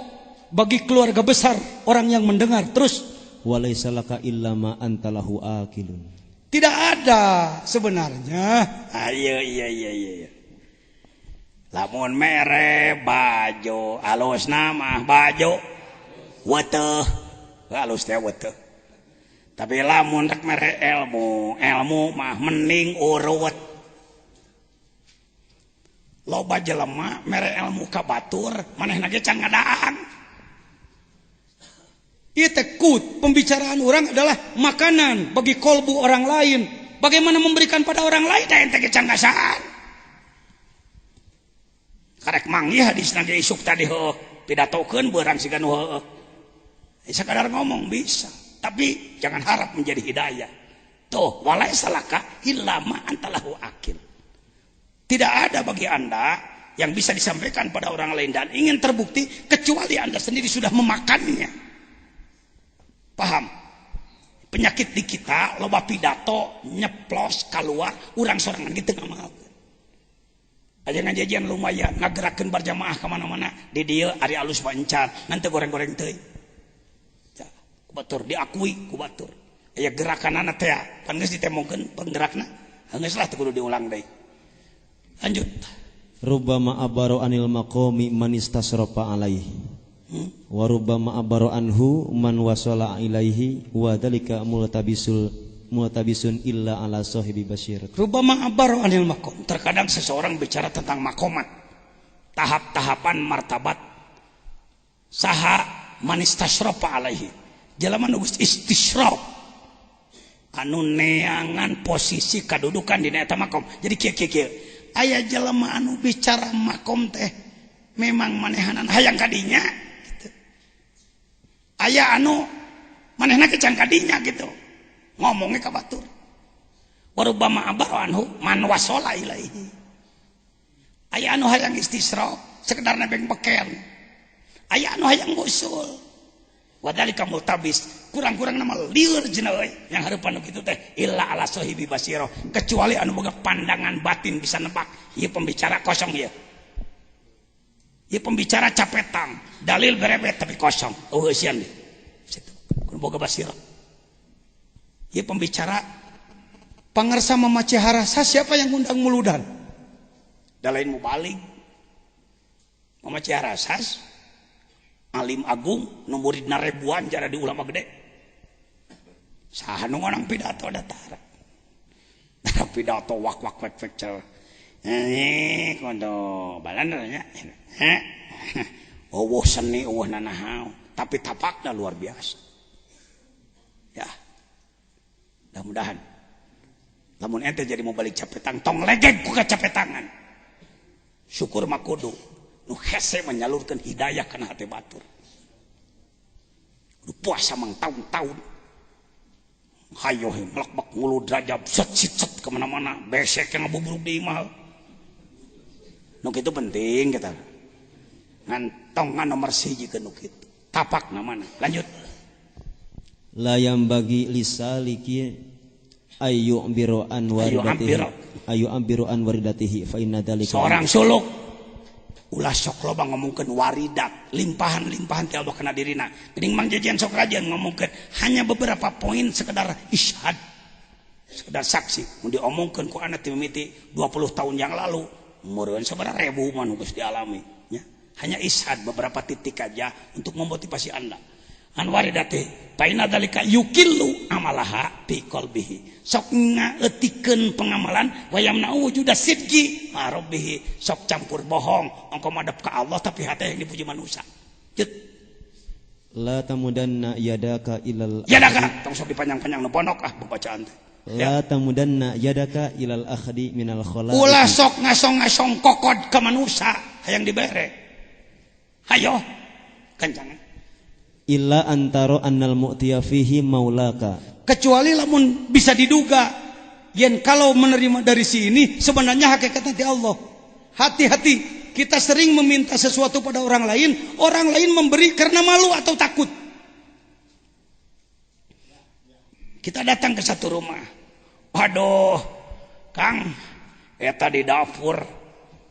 bagi keluarga besar orang yang mendengar. Terus walaysa laka illa ma antalahu akilun. Tidak ada sebenarnya. Iya. Lamun mere bajo alusna mah bajo weteh halus teh weteh. Tapi lamun rek mere ilmu mah mending urut. Loba jelema mere ilmu ka batur manehna ge can ngadaan. Ieu teh kut, pembicaraan orang adalah makanan bagi kolbu orang lain. Bagaimana memberikan pada orang lain da ente ge can ngasaan. Karek manggih hadisna ge isuk tadi heuh pidatokeun beurang siga nu heueuh. Sekadar ngomong bisa, tapi jangan harap menjadi hidayah. Tuh, walaysa laka illa ma antalahu akil. Tidak ada bagi Anda yang bisa disampaikan pada orang lain dan ingin terbukti kecuali Anda sendiri sudah memakannya. Paham? Penyakit di kita loba pidato nyeplos keluar urang sorangan gitu ngamahalkeun. Aja ngajajian lumayan ngagerakeun berjamaah ka mana-mana. Di dieu ari alus bancar, nanti goreng-goreng teuing. Batur diakui ku batur. Aya gerakanana teh pan geus ditemongkeun penggerakna. Geus lah teu kudu diulang deui. Lanjut. Rubbama abaro anil maqami man istasrafa alaihi. Wa rubbama abaro anhu man wasala ilaihi wa dalika multabisun illa ala sahibi basyir. Rubbama abaro anil maqam. Terkadang seseorang bicara tentang makomat. Tahap-tahapan martabat saha man istasrafa alaihi. Jelema nu istisyraf anu neangan posisi kedudukan di eta makom. Jadi kieu aya jelema anu bicara makom teh memang manehanan hayang kadinya gitu. Aya anu manehna ke can kadinya gitu. Ngomongnya ka batur. Warubama abaru anhu man wasala ilaihi. Aya anu hayang istisyraf sekedar nebeng beken. Aya anu hayang ngusul. Wadalika multabis kurang-kurang nama liur cenah euy yang hareupan kitu teh illa ala sahibi basiro kecuali anu boga pandangan batin bisa nebak ieu pembicara kosong ieu. Ieu pembicara capetan, dalil berebet tapi kosong. Eueuh sian deui. Situ. Kun boga basiro. Ieu pembicara pangarsa mamacihara siapa yang ngundang muludan? Da lain mubalik. Mamacihara sas alim agung nu muridna ribuan jara di ulama gede. Saha nu ngonang pidato datara. Pidato wak wek cal. Kondo balan nya. Eueuh seni eueuh nanahaw, tapi tapakna luar biasa. Ya, mudah-mudahan. Lamun ente jadi mau balik capetang, tong legeg ku capetangan. Syukur makudu. Nu hese menyalurkan hidayah kana hati batur. Nu puasa mang tahun-tahun. Hayo melakbak ngulu derajat set kemana-mana. Besek yang ngabuburuk di imah. Nu kitu penting kita. Ngantongan nomor 1 ke nu kitu. Tapak namana. Lanjut. La yang bagi lisaliki ayu ambiru an waridatihi fa inna dzalika seorang suluk ulah sok loba ngomongkeun waridat limpahan-limpahan ti Allah kana dirina geuning mang jajan sok rajin ngomongkeun hanya beberapa poin sekedar isyhad sekedar saksi mun diomongkeun ku anak ti mimiti 20 tahun yang lalu meureun sabaraha ribu mah nu geus dialami nya hanya isyhad beberapa titik aja untuk memotivasi Anda an waridati paina dalika yukillu amalaha fi qalbihi sok ngaeutikeun pengamalan wayamna wujuda sidqi rabbihi sok campur bohong engkau madep ka Allah tapi hati yang dipuji manusia cut la tamudanna yadaka ilal yadaka tong sok dipanjang-panjang nu pondok bacaan teh la tamudanna yadaka ilal akhdi minal khalaq ulah sok ngasong-ngasong kokod ka manusia hayang dibere hayo kencang illa antaro annal mu'tiya fihi maulaka kecuali lamun bisa diduga yen kalau menerima dari sini sebenarnya hakikatnya di Allah. Hati-hati kita sering meminta sesuatu pada orang lain memberi karena malu atau takut. Kita datang ke satu rumah, aduh Kang eta di dapur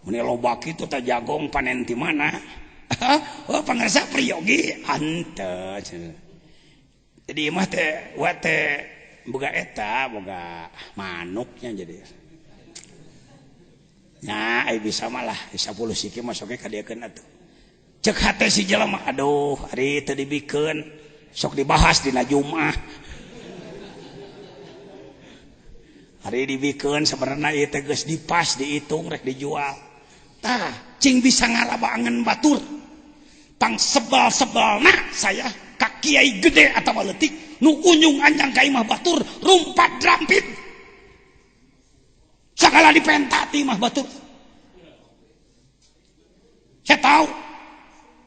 meni loba kitu teh jagong panen di mana. Oh pangarsa priyogi henteu. Jadi mah teh wa teh boga eta boga manuknya jadi. Nya ai bisa malah 10 siki masoke ka diekeun atuh. Cek hate si jelema aduh ari teu dibikeun sok dibahas dina Jumat. Hari dibikeun sabarana ieu teh geus dipas diitung rek dijual. Tah cing bisa ngalabangan batur. Pang sebal-sebal nah saya ka kiai gede atawa leutik nu unjung anjang ka imah batur rumpat drampit sagala dipentati imah batur saya tahu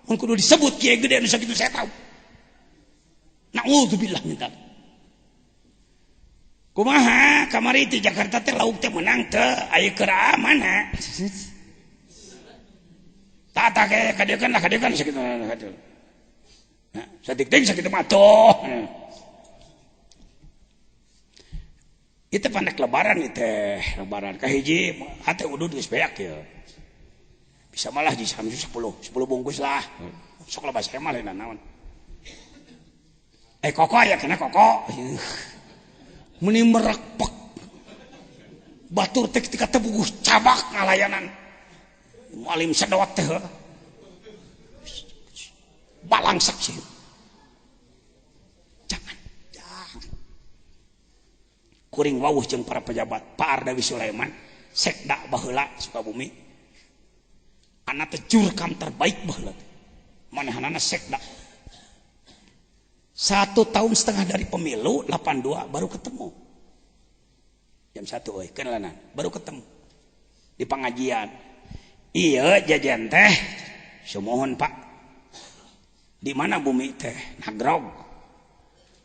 mun kudu disebut kiai gede nu sakitu saya tahu naudzubillah minta kumaha kamari ti Jakarta teh lauk teh menang teu aya keur mana tata kayak kadekan lah kadekan segitu kadekan. Nah, sadik-dik segitu matoh. Itu panek lebaran itu lebaran kahiji ate udud geus beak ya. Bisa malah di 10 bungkus lah. Sok lebas mah lain naon. Koko ya kena koko. Meni merekpek. Batur teh ketika teh bugus cabak ngalayanan. Mualim sedot teh balangsak sih jangan kuring wawuh jeung para pejabat Pak Ardawi Sulaiman sekda baheula Sukabumi anak teh jurkam terbaik baheula manehanana sekda 1,5 tahun dari pemilu 82 baru ketemu jam 1 euy kenalan baru ketemu di pengajian. Iya jajan teh sumohon Pak di mana bumi teh Nagrog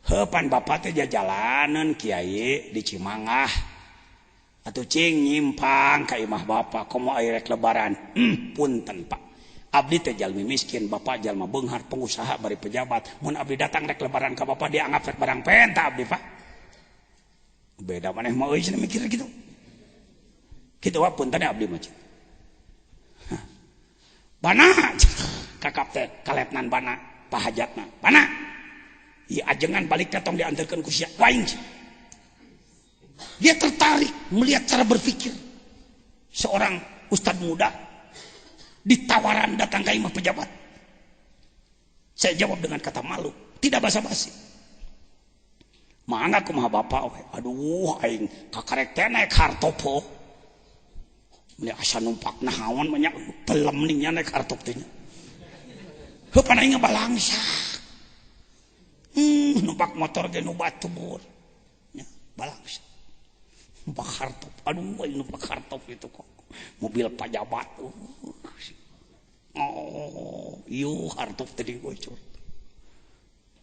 heupan bapak teh jajalaneun kiai di Cimangah atuh cing nyimpang ka imah bapak komo aya rek lebaran punten Pak abdi teh jalmi miskin bapak jalma beunghar pengusaha bari pejabat mun abdi datang rek lebaran ka bapak dianggap rek barang penta abdi Pak beda maneh mah euy cenah mikir gitu kitu wae punten abdi mah bana kakap teh kaletnan bana pahajatna bana ieu ajengan balik datang diantarkeun ku sia waing dia tertarik melihat cara berpikir seorang ustad muda ditawaran datang ke imah pejabat saya jawab dengan kata malu tidak basa-basi mangga kumaha bapak we aduh aing kakarek teh naik hartopo meli asa numpak nahawan banyak pelem ning nya naik hartop teh heupan aing balangsa numpak motor ge nu batur nya balangsa numpak hartop aduh numpak hartop itu kok mobil pejabat ieu hartop tadi bocor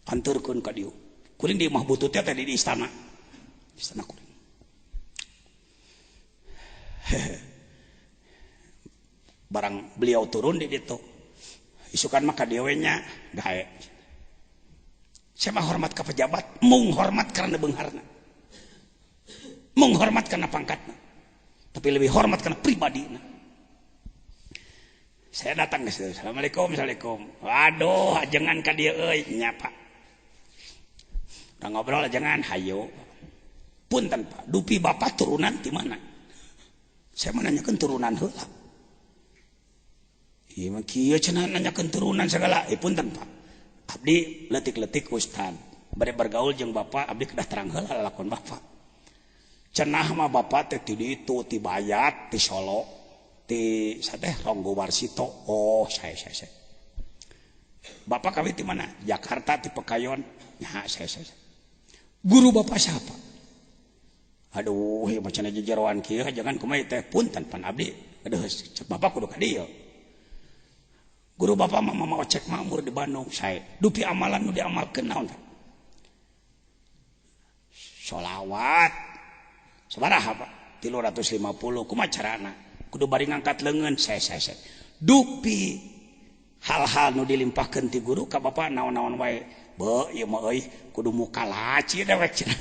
anturkeun ka dieu kuring di imah bututnya tadi di istana kuring barang beliau turun di ditu isukan maka diewenya gae saya mah hormat ke pejabat mung hormat karena beungharna mung hormat karena pangkatna tapi lebih hormat karena pribadina saya datang ke situ assalamualaikum waduh jangan ka dieu euy nya Pak udah ngobrol jangan hayo punten Pak dupi bapak turunan di mana saya menanyakan turunan heula ieu mah kieu cenah nanyakeun turunan segala punten Pak abdi leutik-leutik ustad bade bergaul jeung bapak abdi kedah terang heula lalakon bapak cenah mah bapak teh ti ditu ti Bayat ti Solo ti sateh Ronggo Warsito oh saya bapak kawin di mana Jakarta ti Pekayon nya saya guru bapak siapa aduh macam jejeroan kieu jangan kumaha teh punten pan abdi aduh bapak kudu ka dieu guru bapak mama ocek makmur di Bandung saya dupi amalan nu diamalkeun naon sholawat sabaraha Pak 350 kumaha carana kudu bari ngangkat leungeun saya dupi hal-hal nu dilimpahkeun ti guru ka bapak naon-naon wae beuh ieu mah euy kudu muka laci dewek cenah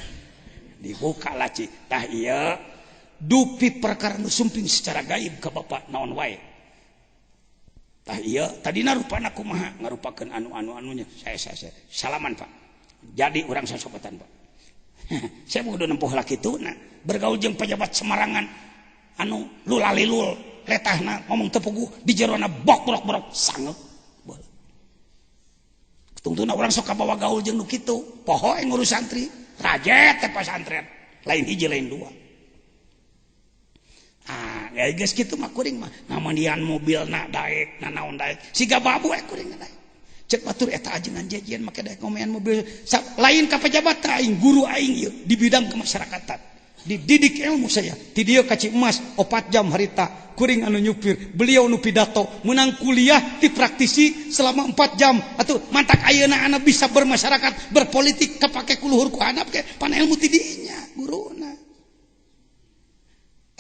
dibuka laci tah ieu dupi perkara nu sumping secara gaib ka bapak naon wae tah iya tadina rupana kumaha ngarupakeun anu-anunya saya salaman Pak jadi urang sasopotan Pak saya kudu nempuh lah kituna bergaul jeung pejabat semarangan anu lulalilul letahna ngomong teu puguh di jerona bok-brok sangeuk tungtuna urang sok kabawa gaul jeung nu kitu poho ngurus santri rajet teh pasantren lain hiji lain dua ya geus kitu mah kuring mah ngamandian mobilna daek nanaon daek siga babu kuring daek cek batur eta ajengan jajian make daek ngomean mobil lain ka pejabat aing guru aing ieu di bidang kemasyarakatan dididik ilmu saya ti dieu ka Cimas 4 jam harita kuring anu nyupir beliau nu pidato menang kuliah ti praktisi selama 4 jam atuh mantak ayeuna anak bisa bermasyarakat berpolitik kapake kuluhur ku handap ke pan ilmu ti dinya guruna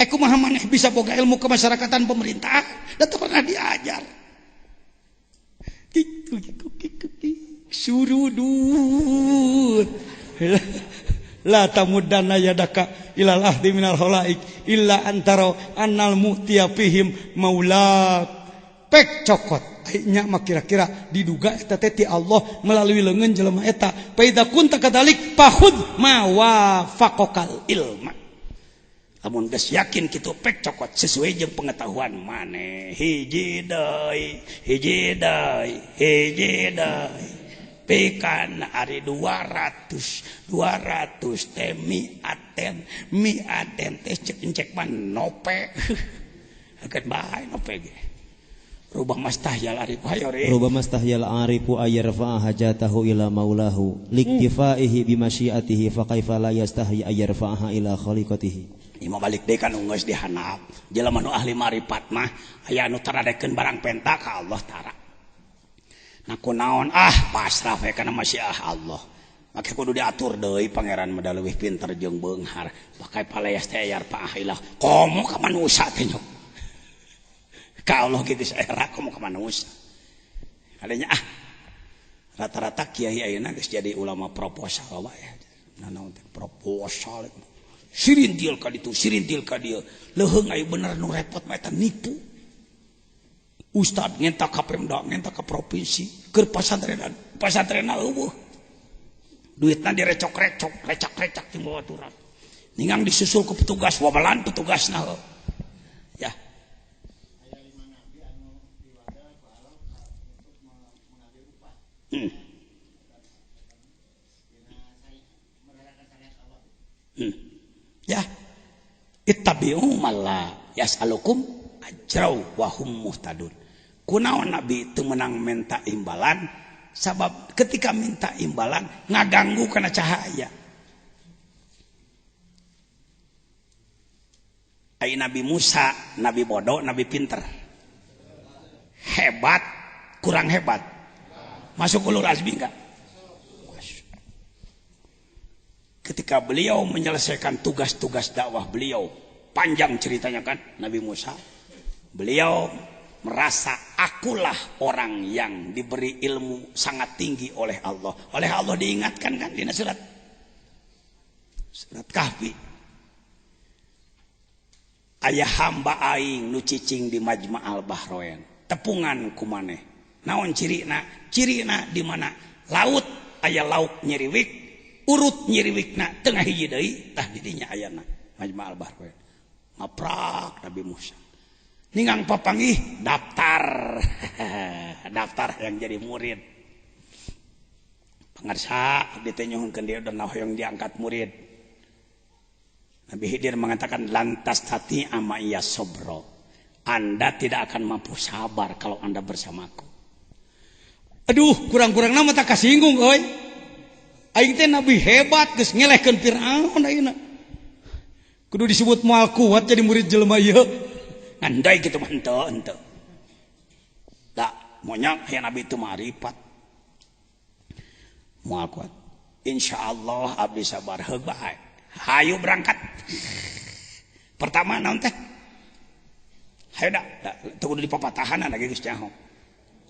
kumaha maneh bisa boga ilmu kemasyarakatan pemerintah dan teu pernah diajar surudun la tamudanna yadaka ilal ahdi minal khalaik illa antara annal mu'tiya fihim maulak pek cokot nya mah kira-kira diduga eta teh ti Allah melalui leungeun jelema eta fa idza kunta kadzalik fahud ma wafaqal ilma amun geus yakin kitu pek cokot sesuai jeung pengetahuan maneh hiji deui pikan ari 200 teh miaten teh cek man nope akan bae nope ge rubah mastahyal arifu hayore rubah mastahyal arifu ayarfa hajatahu ila maulahu liktifaihi bimasyiatihi fa kaifa la yastahyi ayarfa ila khaliqatihi. Ima balik deh kan geus dihanap jelema nu ahli marifat mah aya anu taradekeun barang penta ka Allah tara nah kunaon pasrah we kana masyiah Allah make kudu diatur deui pangeran mah da leuwih pinter jeung beunghar pakai palayas teh ayar paahilah komo ka manusia teh nyok ka Allah kitu saera komo ka manusia adanya rata-rata kiai ayeuna geus jadi ulama proposal wae nanaon teh proposal sirintil ka ditu sirintil ka dieu leuheung aya bener nu repot mah eta nipu ustad ngentak ka Pemda ngentak ka provinsi keur pasantrenna eueuh duitna direcok-recok recak-recak ti bawaturan ningang disusul ku petugas wabalan petugasna ya ya ittabi'u malla yas'alukum ajrau wa hum muhtadun kunaon nabi teu meunang menta imbalan sabab ketika minta imbalan ngaganggu karena cahaya. Ai Nabi Musa, Nabi bodoh, Nabi pinter. Hebat, kurang hebat. Masuk ulul azmi enggak? Ketika beliau menyelesaikan tugas-tugas dakwah beliau, panjang ceritanya kan Nabi Musa. Beliau merasa akulah orang yang diberi ilmu sangat tinggi oleh Allah. Oleh Allah diingatkan kan di surat Kahfi. Ayah hamba aing nu cicing di Majma'al Bahrain. Tepungan ku maneh. Naon cirina? Cirina di mana laut aya lauk nyeriwik, urut nyeriwikna tengah hiji deui tah di dinya ayana Majma'al Bahrain. Ngaprak Nabi Musa. Ningang papanggih daftar. Daftar yang jadi murid. Pangarsa ditunjukkeun dia dan yang diangkat murid. Nabi Khidir mengatakan lantas tati ama iya sobro. Anda tidak akan mampu sabar kalau Anda bersamaku. Aduh, kurang-kurang nama tak kasinggung euy. Aing teh nabi hebat geus ngelehkeun Firaun ayeuna. Kudu disebut moal kuat jadi murid jelema ieu. Ngandai kitu mah henteu. Da, monya aya nabi itu marifat. Moal kuat. Insyaallah abdi sabar heug bae. Hayu berangkat. Pertama naon teh? Hayu da kudu di papatahanan lagi geus nyaho.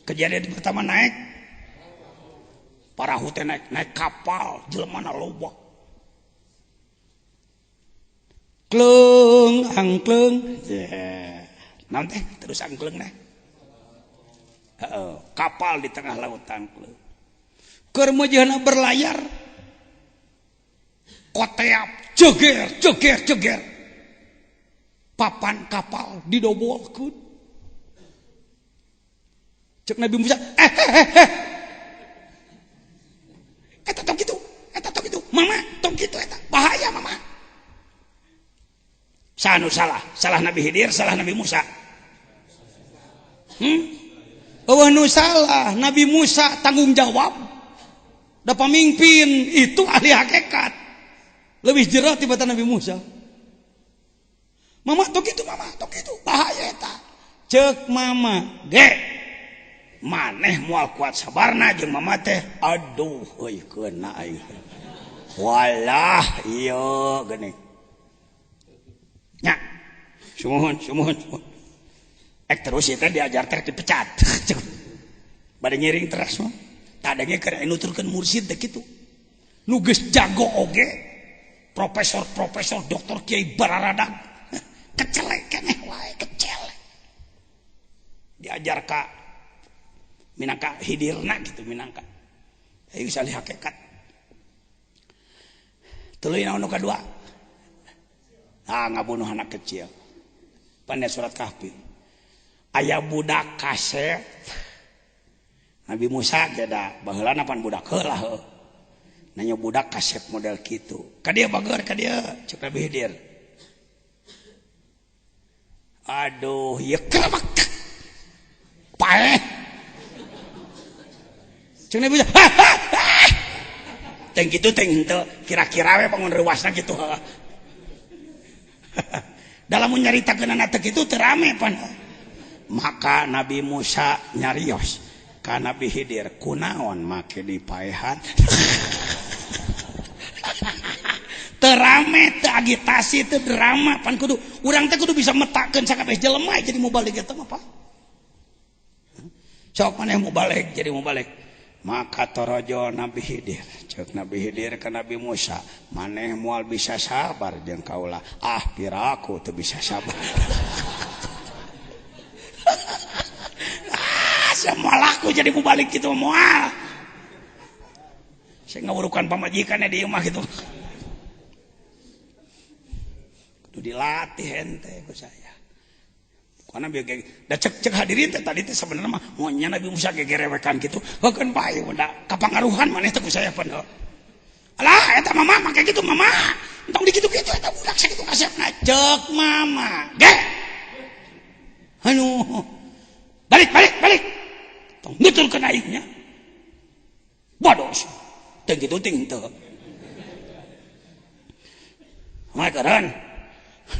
Kejadian pertama naik parahu teh naik kapal jelemana loba. Kleng angkleng. Naon teh terus angkleng teh? Kapal di tengah lautan kleng. Keur meujeuna berlayar. Koteap jeger. Papan kapal didobolkeun. Cek Nabi Musa, eta tong kitu, mama tong kitu eta, bahaya mama. Sanu salah Nabi Khidir, salah Nabi Musa. Eueuh nu salah, Nabi Musa tanggung jawab. Da pamimpin itu ahli hakikat. Lebih jerah tibatan Nabi Musa. Mama tong kitu, bahaya eta. Cek mama, ge. Maneh moal kuat sabarna jeung mama teh aduh euy keuna aing walah ieu geuning nya sumuhun terus eta diajar teh dipecat bade ngiring teras mah tadenge keur nuturkeun mursid teh kitu nu geus jago oge profesor doktor kiai bararadag kecelek keneh wae kecelek diajar ka minangka hidirna gitu minangka ayo salih hakikat tuluy naon nu kadua ngabunuh anak kecil pandai surat Kahfi aya budak kasep Nabi Musa jadi baheulana pan budak heula nanya budak kasep model kitu ka dieu bager ka dieu cek Nabi Khidir aduh ieu kremek paeh ceng Nabi Musa teng kitu teng henteu kira-kira we pangun reuasna kitu dalam nyaritakeun teh kitu teu rame pan maka Nabi Musa nyarios ka Nabi Khidir kunaon make dipaehan teu rame teu agitasi teu drama pan kudu urang teh kudu bisa metakeun sakabeh jelema jadi mubalik eta mah Pak sok maneh mubalik jadi mubalik maka torojo Nabi Khidir cek Nabi Khidir ke Nabi Musa maneh moal bisa sabar jeung kaula piraku teu bisa sabar semua laku jadi mubalik gitu moal saya ngawurukan pamajikannya di rumah gitu kudu dilatih ente ku saya karena biar da cek hadirin teh tadi teh sebenarnya mah monya Nabi Musa gegerewekan gitu heukeun bae da kapangaruhan maneh teh ku saya pan alah eta mama make gitu mama entong dikitu-kitu eta budak sakitu kasepna cek mama ge anu balik tong nuturkeun aingnya bados teu kitu ting teu mah keren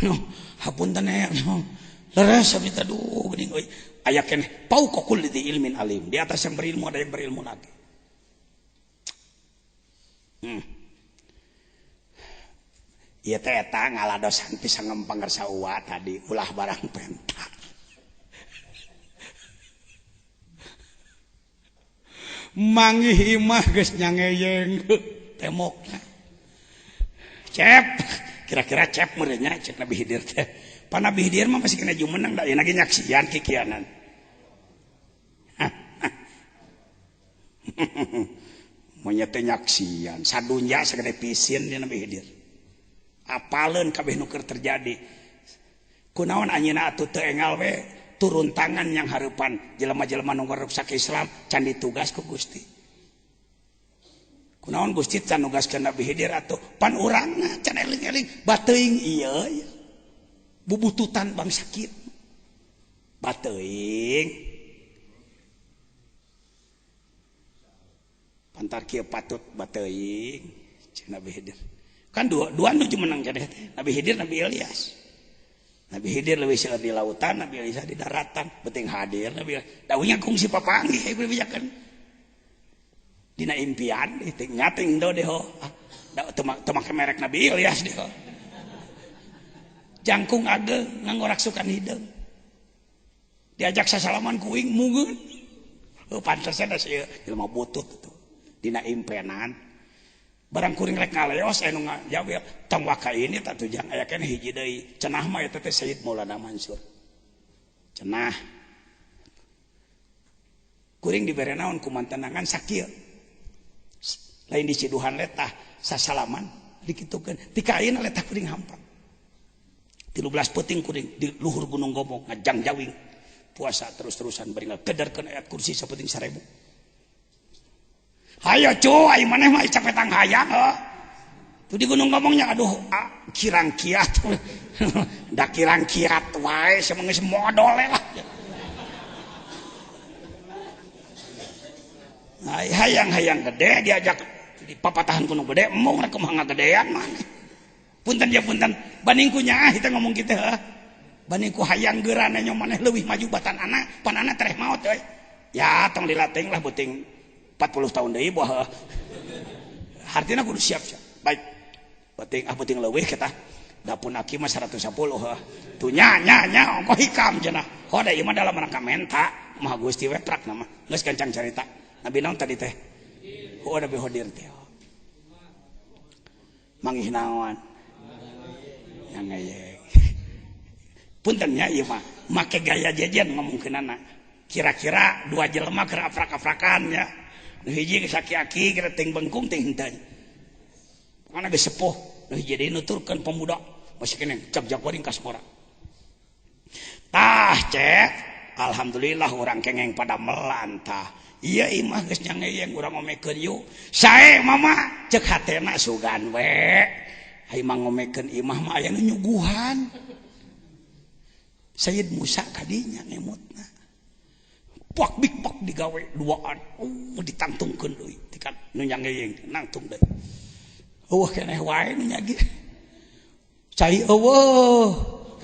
no hapunten aya no leres abdi teh duh geuning euy aya keneh fauqa kulli dzi ilmin alim di atas yang berilmu ada yang berilmu lagi ieu teh eta ngaladosan pisan ngempanggersa uwa tadi ulah barang penta manggih imah geus nyangeyeng temokna cep kira-kira cep merenya cek Nabi Khidir teh pan Nabi Khidir mah masih kena jumenang da ieu lagi nyaksian kikianan monyet teh nyaksian sadunya sagede pisin di Nabi Khidir apaleun kabeh nu keur terjadi kunaon anjeunna atuh teu engal we turun tangan yang hareupan jelema-jelema nu ngrusak Islam can ditugas ku Gusti kunaon Gusti can nugaskeun Nabi Khidir atuh pan urangna can eling-eling bateuing ieu bubututan bangsa kieu bateuing pantar kieu patut bateuing cek Nabi Khidir kan dua nuju menang keneh teh Nabi Khidir Nabi Ilyas Nabi Khidir leuwih seueur di lautan Nabi Ilyas di daratan penting hadir Nabi dawuhnya kungsi papanggih ieu bijakeun dina impian teh nyating do deho teu make merek Nabi Ilyas deho jangkung ageng nganggo raksukan hideung diajak sasalaman kuing munggeun pantes da ieu ilmu butut itu dina impenan barang kuring rek ngaleos anu ngajawab tong waka ini tatujang aya keneh hiji deui cenah mah eta teh Sayyid Maulana Mansur cenah kuring dibere naon ku mantenangan sakieu lain di Ciduhan letah sasalaman dikitukeun ti kaina letah kuring hampang 13 peuting kuring di luhur Gunung Gomong ngajang jawing puasa terus-terusan bari ngagederkeun ayat kursi sapenting 1000 hayo cuy maneh mah capetang hayang tuh di Gunung Gomongnya aduh kirang kiat da kirang kiat wae sama geus modal lah hayang gede diajak di papatahan gunung gede emong rek kumaha ngagedean maneh punten ya punten bandingku nyaah kita ngomong kitu bandingku hayang geurana nya maneh leuwih maju batan anak pan anak tereh maot euy ya tong dilatih lah beuting 40 tahun deui boh hartina kudu siap baik beuting leuwih kita dapun aki mah 110 tuh nya ongko hikam cenah hoda ieu mah dalam rangka menta mah Gusti we trak nama geus gancang carita nabi naon tadi teh Nabi Khidir teh manggih naon yang ngayeng punten nya ieu mah make gaya jejen ngomongkeunana kira-kira dua jelema keur afrak-afrakan ya hiji geus aki-aki kira ting bengkung ting henteu mana geus sepuh hiji deui nuturkeun pemuda masih keneh jak-jak waring ka Sumora tah cek alhamdulillah urang kengeng pada melantah iya imah geus nyangeyeng urang ngomekeun yuk sae mama cek hatena sugan we ai mah ngomekeun imah mah aya nu nyuguhan Sayyid Musa kadinya ngemutna pak big pak digawe duaan ditantungkeun deui tikan nu nyangeyeng nangtung deui eueuh keneh wae nu nyagi cai eueuh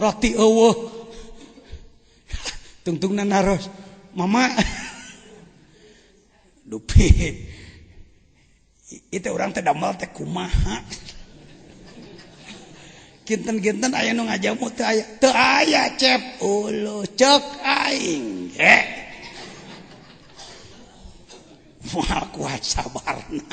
roti eueuh tungtungna naros mama dupi itu orang teh damel teh kumaha kinten-kinten aya nu ngajamu teu aya cep uluh cek aing ge moal kuat sabarna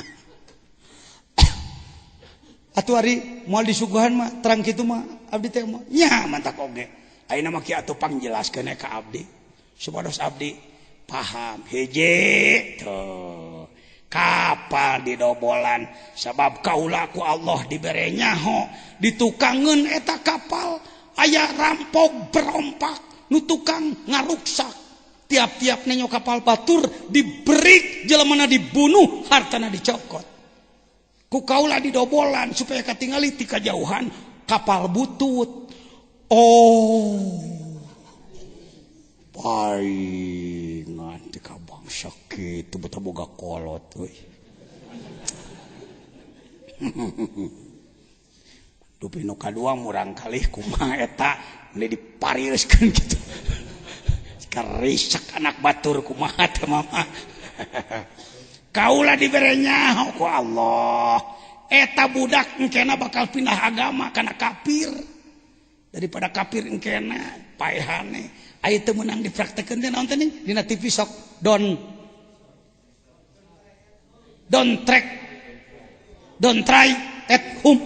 atuh ari moal disuguhan mah terang kitu mah abdi teh mah nya mantak oge ayeuna mah kieu atuh pangjelaskeun ka abdi supados abdi paham hiji tuh kapal didobolan sabab kaula ku Allah dibere nyaho ditukangeun eta kapal aya rampok berompak nu tukang ngaruksak tiap-tiap nenyo kapal batur diberi jelemana dibunuh hartana dicokot ku kaula didobolan supaya katingali ti kajauhan kapal butut paingan ti ka bangsa kitu beta boga kolot euy dupi nu kadua murang kalih kumaha eta meni dipariuskeun kitu karisak anak batur kumaha teh mama kaula dibere nyaho ku Allah eta budak engkena bakal pindah agama kana kafir daripada kafir engkena paehane aya teu meunang dipraktekeun teh naon teh dina TV sok don't try at home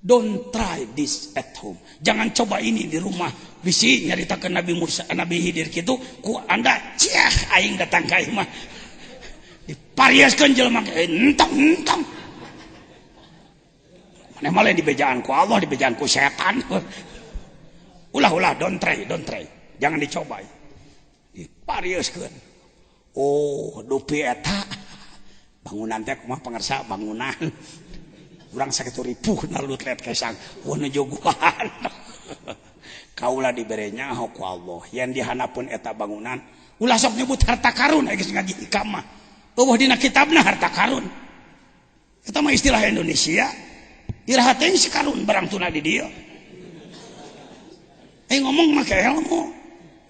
don't try this at home jangan coba ini di rumah bisi nyaritakeun Nabi Musa Nabi Khidir kitu ku anda ciah aing datang ka imah dipariaskeun jelema entong maneh mah dibejaan ku Allah dibejaan ku setan ulah don't try jangan dicoba dipariaskeun oh dupi eta bangunan teh kumaha pangarsa bangunan urang 1.000 nalut let kesang wah nujoguan kaula dibere nyaho ku Allah yen dihanapun eta bangunan ulah sok nyebut harta karun geus ngaji ikamah eueuh dina kitabna harta karun eta mah istilah Indonesia iraha teh si karun barang tuna di dieu ngomong make ilmu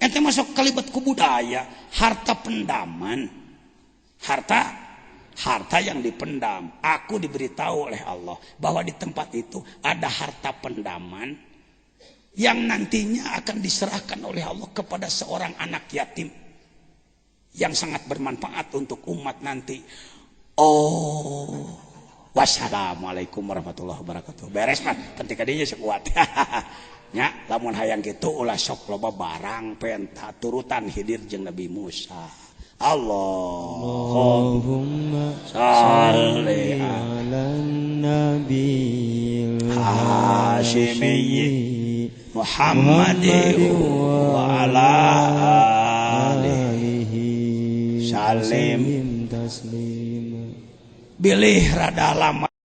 ente masuk kalibat ku budaya harta pendaman harta yang dipendam. Aku diberitahu oleh Allah bahwa di tempat itu ada harta pendaman yang nantinya akan diserahkan oleh Allah kepada seorang anak yatim yang sangat bermanfaat untuk umat nanti. Oh, wassalamualaikum warahmatullahi wabarakatuh. Beres mah, ketika dia sekuat. Nya, lamun hayang gitu ulah sok loba barang penta turutan Khidir jeung Nabi Musa. Allahumma salli ala nabiyil Hashimi Muhammadin wa ala alihi salim taslim. Bilih rada lama